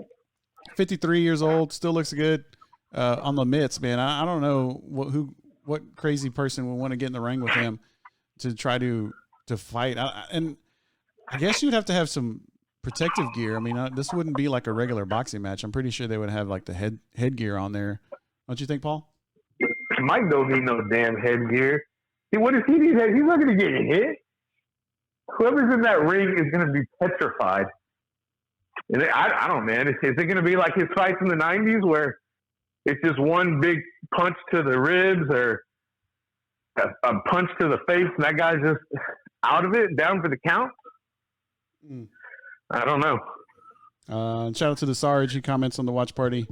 53 years old, still looks good on the mitts, man. I don't know what crazy person would want to get in the ring with him to try to fight. And I guess you'd have to have some protective gear. I mean, this wouldn't be like a regular boxing match. I'm pretty sure they would have like the headgear on there. Don't you think, Paul? Mike don't need no damn headgear. What if he needs head? He's not going to get hit. Whoever's in that ring is going to be petrified. And I don't know, man. Is it going to be like his fights in the 90s where it's just one big punch to the ribs or a punch to the face and that guy's just out of it, down for the count? I don't know. Shout out to the Sarge. He comments on the watch party.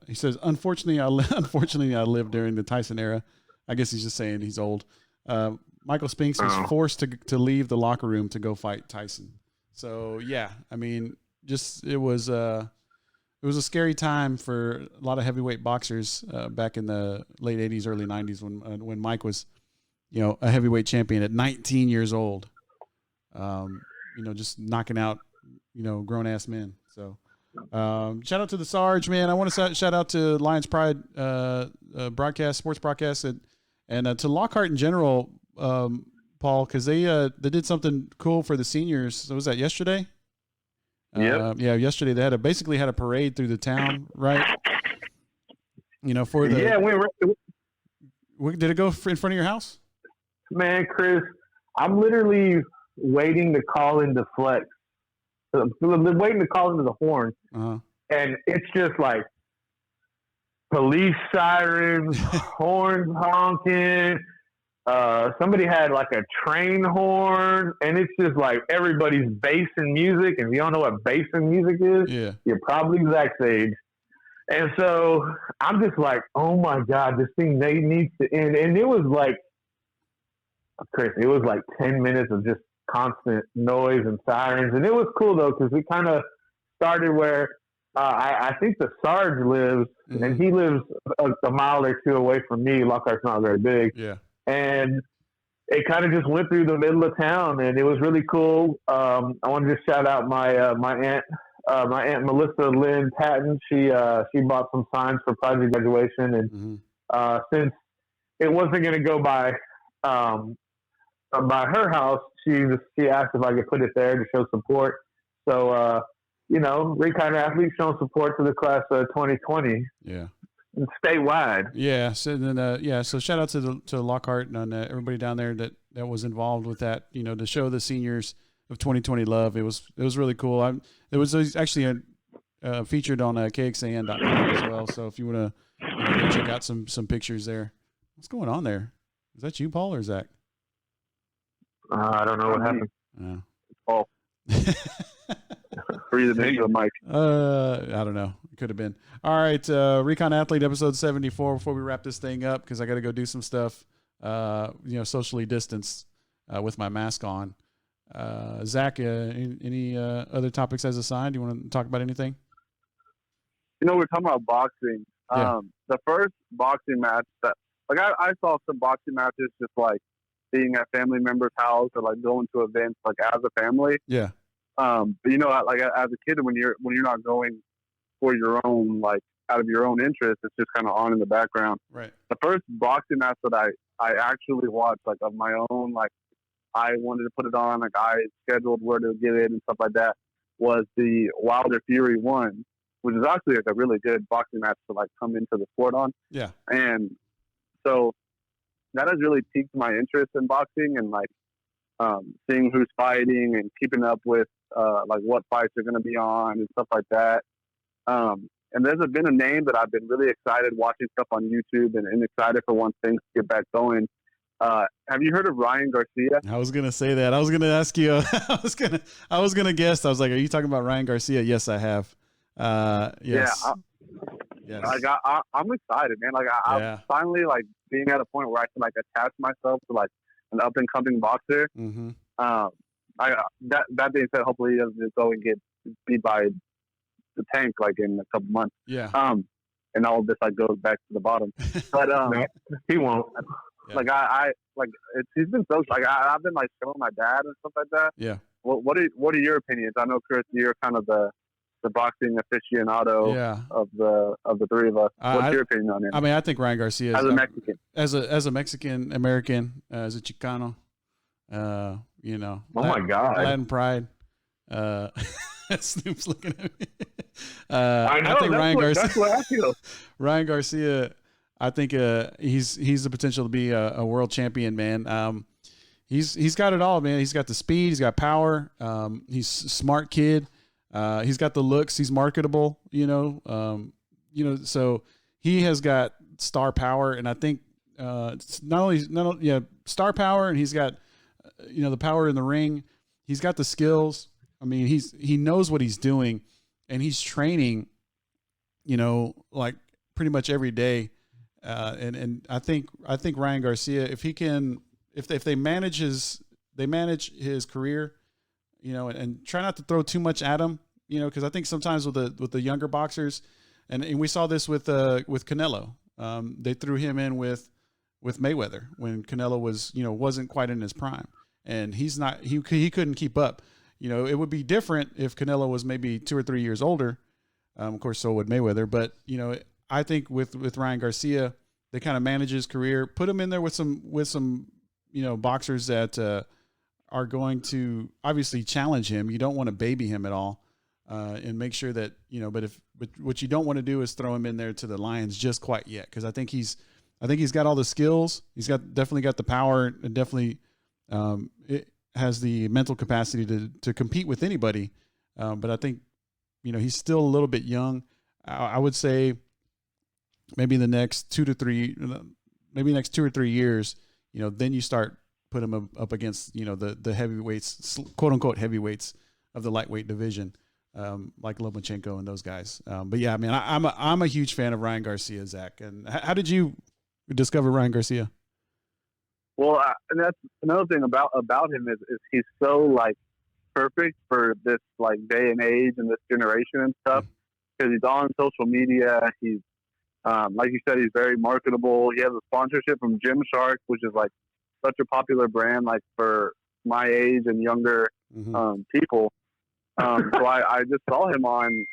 He says, unfortunately, I lived during the Tyson era. I guess he's just saying he's old. Michael Spinks was forced to leave the locker room to go fight Tyson. So yeah, I mean, it was a scary time for a lot of heavyweight boxers back in the late 80s, early 90s when Mike was, a heavyweight champion at 19 years old. Just knocking out, grown ass men. So. Shout out to the Sarge, man. I want to shout out to Lions Pride sports broadcast, and to Lockhart in general, Paul, because they did something cool for the seniors. So was that yesterday? Yeah. Yesterday they basically had a parade through the town, right? For the did it go in front of your house? Man, Chris, I'm literally waiting to call into Flex. I'm waiting to call into the horn, and it's just like police sirens, horns honking. Somebody had like a train horn, and it's just like everybody's bass and music. And if you don't know what bass and music is, you're probably Zach's age. And so I'm just like, oh my God, this thing needs to end. And it was like, Chris, it was like 10 minutes of just constant noise and sirens, and it was cool though because we kind of started where I think the Sarge lives, and he lives a mile or two away from me. Lockhart's not very big, and it kind of just went through the middle of town, and it was really cool. I want to just shout out my aunt Melissa Lynn Patton. She bought some signs for project graduation, and since it wasn't going to go by her house, she asked if I could put it there to show support. So, Recon athletes showing support to the class of 2020. Yeah. And statewide. Yeah. So then, so shout out to Lockhart and everybody down there that was involved with that. To show the seniors of 2020 love. It was really cool. It was actually featured on KXAN.com as well. So if you want to go check out some pictures there. What's going on there? Is that you, Paul, or Zach? I don't know what happened. It's Paul. Breathing into the mic. I don't know. It could have been. All right, Recon Athlete episode 74. Before we wrap this thing up, because I got to go do some stuff, socially distanced with my mask on. Zach, any other topics as a side? Do you want to talk about anything? We're talking about boxing. Yeah. The first boxing match that, I saw some boxing matches just being at family members' house or going to events as a family. Yeah. But as a kid, when you're not going for your own out of your own interest, it's just kind of on in the background. Right. The first boxing match that I actually watched of my own, I wanted to put it on, I scheduled where to get in and stuff like that, was the Wilder Fury 1, which is actually a really good boxing match to come into the sport on. Yeah. And so that has really piqued my interest in boxing and seeing who's fighting and keeping up with what fights are going to be on and stuff like that. And there's been a name that I've been really excited watching stuff on YouTube and excited for once things get back going. Have you heard of Ryan Garcia? I was gonna say that. I was gonna ask you. I was gonna guess. I was like, "Are you talking about Ryan Garcia?" Yes, I have. Yes. Yeah. I'm excited, man. I'm finally being at a point where I can attach myself to an up and coming boxer. Mm-hmm. That being said, hopefully he doesn't go and get beat by the Tank in a couple months. Yeah. And all of this goes back to the bottom. But No, he won't. Yeah. He's been so I've been showing my dad and stuff like that. Yeah. What are your opinions? I know, Chris, you're kind of the boxing aficionado of the three of us. What's your opinion on him? I mean, I think Ryan Garcia as a Mexican, as a Mexican American, as a Chicano, Oh my God, Latin pride. Snoop's looking at me. I know. I think That's what I feel. Ryan Garcia, I think he's the potential to be a world champion, man. He's got it all, man. He's got the speed, he's got power. He's a smart kid. He's got the looks. He's marketable. So he has got star power, and I think it's not only star power, and he's got the power in the ring. He's got the skills. I mean, he knows what he's doing, and he's training, pretty much every day. And I think Ryan Garcia, if they manage his career, and try not to throw too much at him, because I think sometimes with the younger boxers, and we saw this with Canelo, they threw him in with Mayweather when Canelo wasn't quite in his prime, and he couldn't keep up. It would be different if Canelo was maybe 2 or 3 years older. Of course, so would Mayweather. But, I think with Ryan Garcia, they kind of manage his career, put him in there with some boxers that are going to obviously challenge him. You don't want to baby him at all, and make sure that, but what you don't want to do is throw him in there to the lions just quite yet. Because I think he's got all the skills. He's definitely got the power, and definitely it has the mental capacity to compete with anybody. But I think, he's still a little bit young. I would say maybe the next 2 or 3 years, then you start put him up against, the heavyweights, quote unquote heavyweights of the lightweight division, like Lomachenko and those guys. But yeah, I mean, I'm a huge fan of Ryan Garcia, Zach. And how did you discover Ryan Garcia? Well, and that's another thing about him is he's so perfect for this day and age and this generation and stuff, because he's on social media. He's like you said, he's very marketable. He has a sponsorship from Gymshark, which is such a popular brand for my age and younger people. So I just saw him on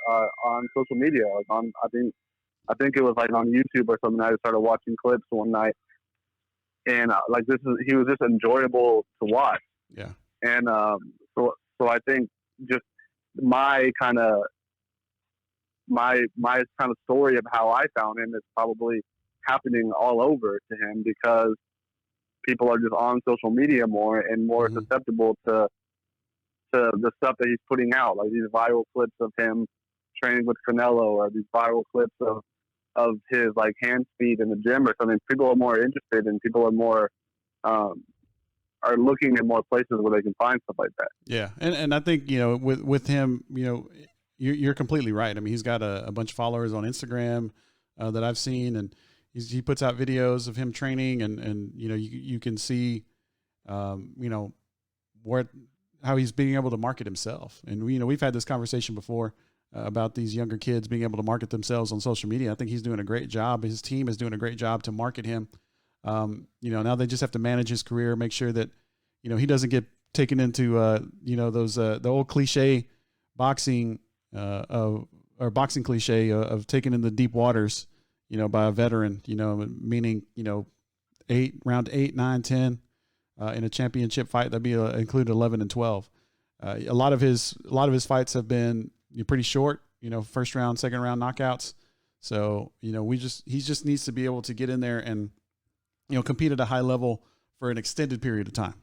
social media. I think it was on YouTube or something. I just started watching clips one night, and he was just enjoyable to watch. Yeah. And so I think just my kind of story of how I found him is probably happening all over to him because people are just on social media more and more susceptible to the stuff that he's putting out, like these viral clips of him training with Canelo or these viral clips of his like hand speed in the gym or something. People are more interested and people are more are looking at more places where they can find stuff like that. Yeah, and I think with him, you're completely right. I mean, he's got a bunch of followers on Instagram that I've seen, and he puts out videos of him training, and you can see how he's being able to market himself. And we've had this conversation before about these younger kids being able to market themselves on social media. I think he's doing a great job. His team is doing a great job to market him. Now they just have to manage his career, make sure that, he doesn't get taken into, those, the old cliche boxing, or boxing cliche of taken in the deep waters, by a veteran, meaning, round 8, 9, 10, in a championship fight, that'd be include 11 and 12. A lot of his fights have been pretty short, first round, second round knockouts. So, he just needs to be able to get in there and, compete at a high level for an extended period of time,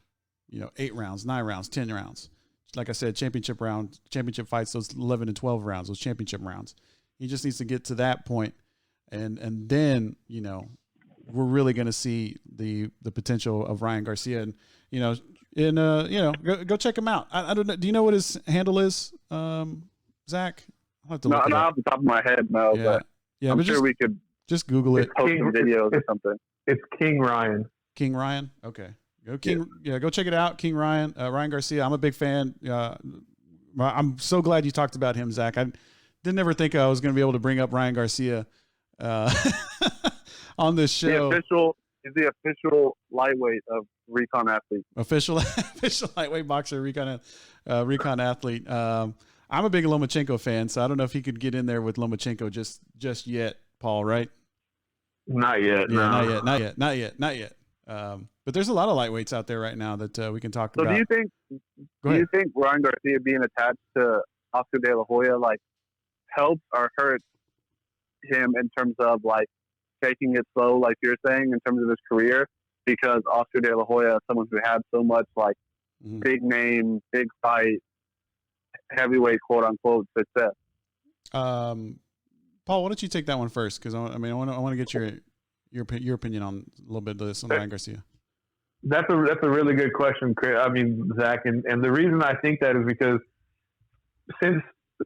8 rounds, 9 rounds, 10 rounds. Like I said, championship fights, those 11 and 12 rounds, those championship rounds. He just needs to get to that point, and then, we're really going to see the potential of Ryan Garcia, and, go check him out. I don't know. Do you know what his handle is? Zach? I'll have to look it up. Not off the top of my head, no, but I'm sure we could just Google it. Post some videos or something. It's King Ryan. King Ryan? Okay. Go King. Yeah, go check it out. King Ryan, Ryan Garcia. I'm a big fan. I'm so glad you talked about him, Zach. I didn't ever think I was going to be able to bring up Ryan Garcia on this show. Is the official lightweight of Recon Athlete. Official lightweight boxer, Recon Athlete. I'm a big Lomachenko fan, so I don't know if he could get in there with Lomachenko just yet, Paul, right? Not yet. Yeah, no. Not yet. But there's a lot of lightweights out there right now that we can talk about. So do you think Ryan Garcia being attached to Oscar De La Hoya helps or hurts him in terms of taking it slow, like you're saying, in terms of his career? Because Oscar De La Hoya is someone who had so much big name, big fight, heavyweight, quote unquote, success. Paul, why don't you take that one first? Because I want to get your opinion on a little bit of this on Ryan Garcia. That's a really good question, Chris. Zach, and the reason I think that is because since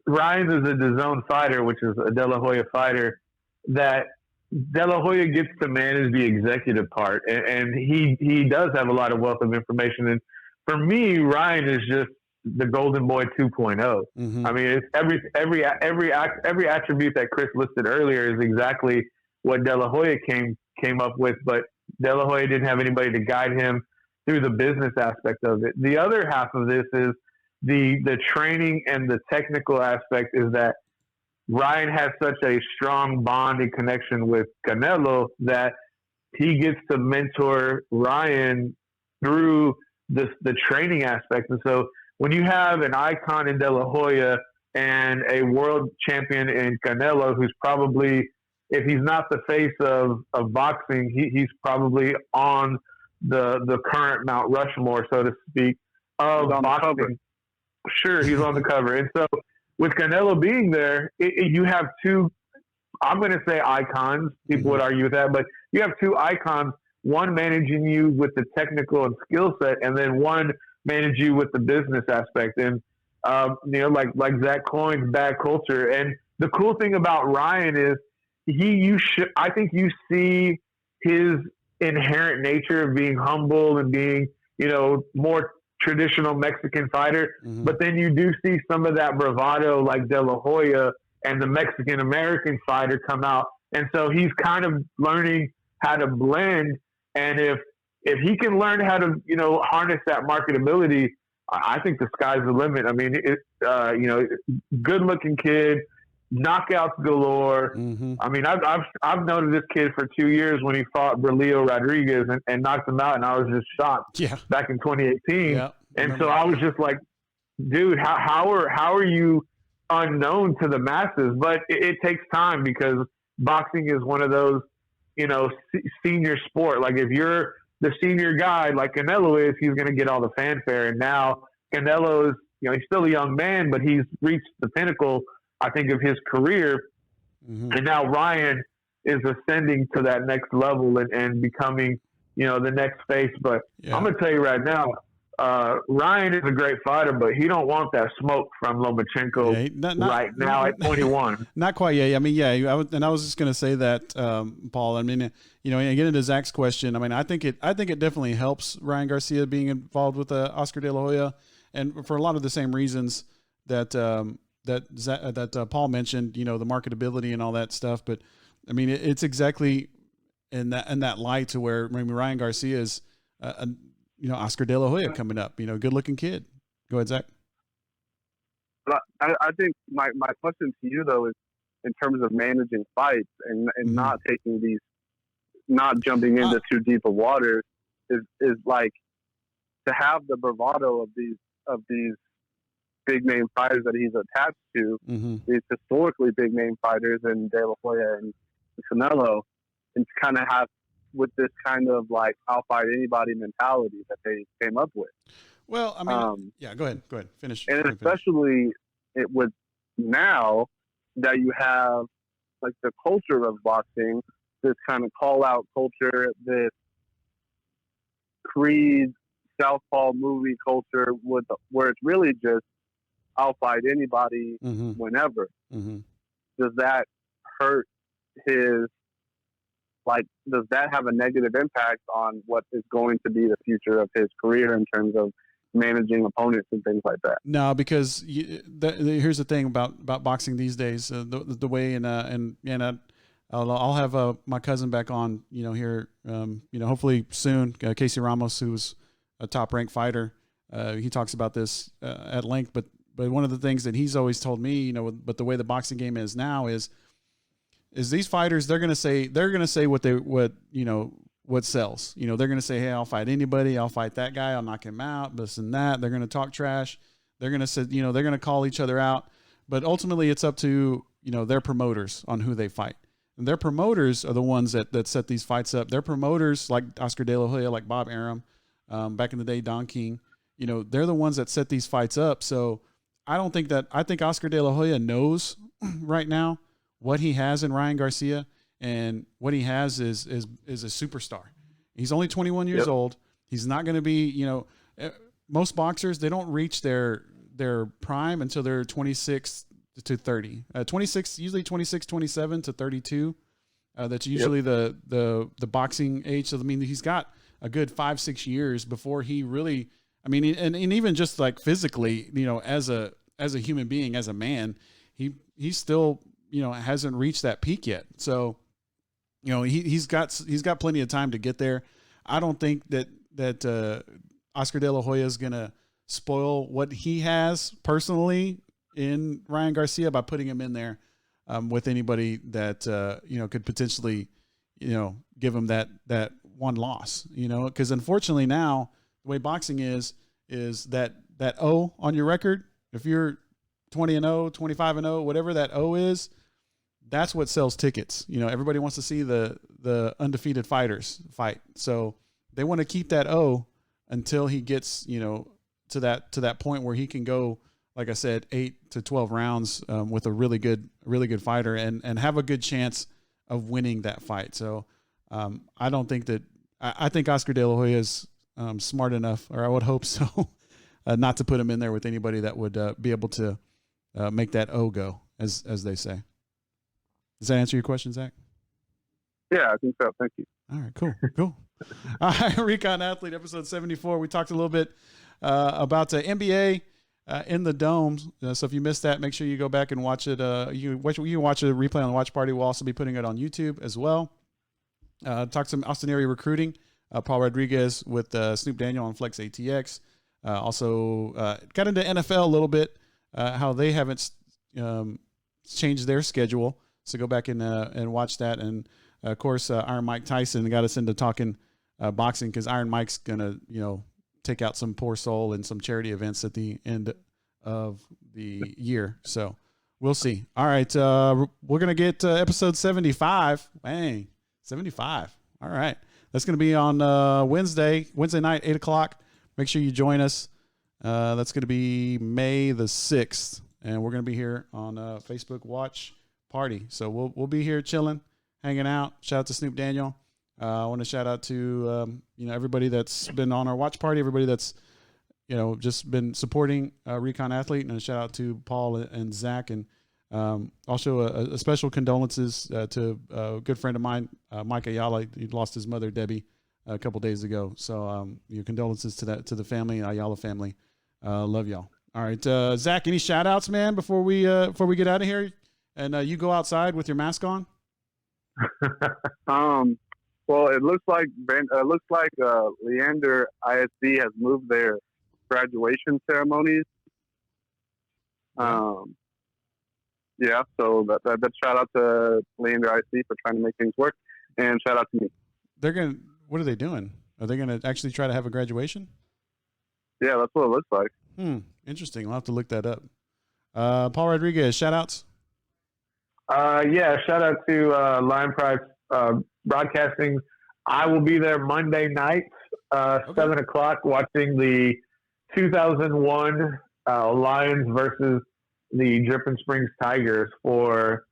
Ryan is a DAZN fighter, which is a De La Hoya fighter, that De La Hoya gets to manage the executive part, and he does have a lot of wealth of information. And for me, Ryan is just the golden boy 2.0. Mm-hmm. I mean, it's every attribute that Chris listed earlier is exactly what De La Hoya came up with, but De La Hoya didn't have anybody to guide him through the business aspect of it. The other half of this is the training and the technical aspect is that Ryan has such a strong bond and connection with Canelo that he gets to mentor Ryan through the training aspect. And so when you have an icon in De La Hoya and a world champion in Canelo, who's probably, if he's not the face of boxing, he's probably on the current Mount Rushmore, so to speak, of boxing. Sure, he's on the cover. And so with Canelo being there, you have two, I'm going to say icons. People would argue with that, but you have two icons, one managing you with the technical and skill set, and then one manage you with the business aspect. And, like Zach coined bad culture. And the cool thing about Ryan is I think you see his inherent nature of being humble and being, more traditional Mexican fighter, but then you do see some of that bravado like De La Hoya and the Mexican American fighter come out. And so he's kind of learning how to blend. And if he can learn how to, harness that marketability, I think the sky's the limit. I mean, good looking kid, knockouts galore. I mean, I've known this kid for 2 years when he fought Berlio Rodriguez and knocked him out, and I was just shocked. Yeah. Back in 2018, And so I was just like, dude, how are you unknown to the masses? But it takes time because boxing is one of those, senior sport. Like if you're the senior guy like Canelo is, he's going to get all the fanfare. And now Canelo is, he's still a young man, but he's reached the pinnacle, I think, of his career. Mm-hmm. And now Ryan is ascending to that next level and becoming, the next face. But I'm going to tell you right now, Ryan is a great fighter, but he don't want that smoke from Lomachenko right now at 21. Not quite yet. I mean, I was just going to say that, Paul. I mean, again, into Zach's question. I mean, I think it definitely helps Ryan Garcia being involved with Oscar De La Hoya, and for a lot of the same reasons that Paul mentioned. The marketability and all that stuff. But I mean, it's exactly in that light to where Ryan Garcia is. Oscar De La Hoya coming up, good looking kid. Go ahead, Zach. But I think my question to you though is in terms of managing fights and not taking these, not jumping into too deep of water is like to have the bravado of these big name fighters that he's attached to, these historically big name fighters and De La Hoya and Canelo, and to kind of have with this kind of like I'll fight anybody mentality that they came up with. Well, I mean, go ahead, finish. And especially it with now that you have like the culture of boxing, this kind of call out culture, this Creed Southpaw movie culture where it's really just I'll fight anybody whenever. Does that hurt his? Like, does that have a negative impact on what is going to be the future of his career in terms of managing opponents and things like that? No, because here's the thing about boxing these days. The way I'll have my cousin back on. Here. Hopefully soon. Casey Ramos, who's a top ranked fighter. He talks about this at length. But one of the things that he's always told me, but the way the boxing game is now is these fighters, they're going to say what sells. They're going to say, hey, I'll fight anybody. I'll fight that guy. I'll knock him out. This and that. They're going to talk trash. They're going to say, they're going to call each other out. But ultimately it's up to, their promoters on who they fight. And their promoters are the ones that set these fights up. Their promoters like Oscar De La Hoya, like Bob Arum, back in the day, Don King, they're the ones that set these fights up. So I think Oscar De La Hoya knows right now what he has in Ryan Garcia, and what he has is a superstar. He's only 21 years old. He's not going to be, most boxers, they don't reach their prime until they're 26 to 30. 26, usually 26, 27 to 32. That's usually the boxing age. So, I mean, he's got a good 5-6 years before he really, I mean, and even just like physically, as a human being, as a man, he's still, hasn't reached that peak yet. So, he's got plenty of time to get there. I don't think that Oscar De La Hoya is going to spoil what he has personally in Ryan Garcia by putting him in there with anybody that, could potentially, give him that one loss, because unfortunately now the way boxing is that O on your record, if you're 20-0, 25-0, whatever that O is, that's what sells tickets. Everybody wants to see the undefeated fighters fight. So they want to keep that O until he gets, to that point where he can go, like I said, 8 to 12 rounds with a really good fighter and have a good chance of winning that fight. So I don't think that, I think Oscar De La Hoya is smart enough, or I would hope so, not to put him in there with anybody that would be able to make that O go, as they say. Does that answer your question, Zach? Yeah, I think so. Thank you. All right, cool. All right, Recon Athlete, episode 74. We talked a little bit about NBA in the Dome. So if you missed that, make sure you go back and watch it. You can watch a replay on the Watch Party. We'll also be putting it on YouTube as well. Talked some Austin area recruiting. Paul Rodriguez with Snupe Daniel on FLX ATX. Also got into NFL a little bit, how they haven't changed their schedule. So go back and watch that. And of course, Iron Mike Tyson got us into talking boxing, because Iron Mike's gonna take out some poor soul and some charity events at the end of the year. So we'll see. All right. We're going to get episode 75. Bang. 75. All right. That's going to be on Wednesday night, 8:00. Make sure you join us. That's going to be May the 6th. And we're going to be here on Facebook Watch Party. So we'll be here chilling, hanging out. Shout out to Snupe Daniel. I want to shout out to everybody that's been on our watch party, everybody that's just been supporting Recon Athlete, and a shout out to Paul and Zach, and also a special condolences to a good friend of mine, Mike Ayala. He lost his mother Debbie a couple days ago. So your condolences to the family, Ayala family. Love y'all. All right, Zach, any shout outs, man, before we get out of here, and you go outside with your mask on? Well, it looks like Leander ISD has moved their graduation ceremonies. Yeah, so that shout out to Leander ISD for trying to make things work, and shout out to me. What are they doing? Are they gonna actually try to have a graduation? Yeah, that's what it looks like. Interesting. I'll have to look that up. Paul Rodriguez, shout outs. Yeah, shout out to Lion Price Broadcasting. I will be there Monday night, 7 o'clock, watching the 2001 Lions versus the Dripping Springs Tigers for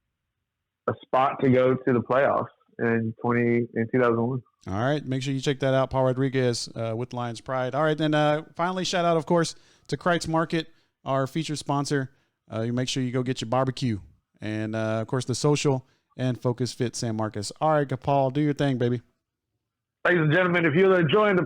a spot to go to the playoffs in 2001. All right, make sure you check that out. Paul Rodriguez with Lions Pride. All right, then finally, shout out, of course, to Kreitz Market, our featured sponsor. You make sure you go get your barbecue, and of course the social and Focus Fit San Marcos. All right, Paul, do your thing, baby. Ladies and gentlemen, if you're enjoying the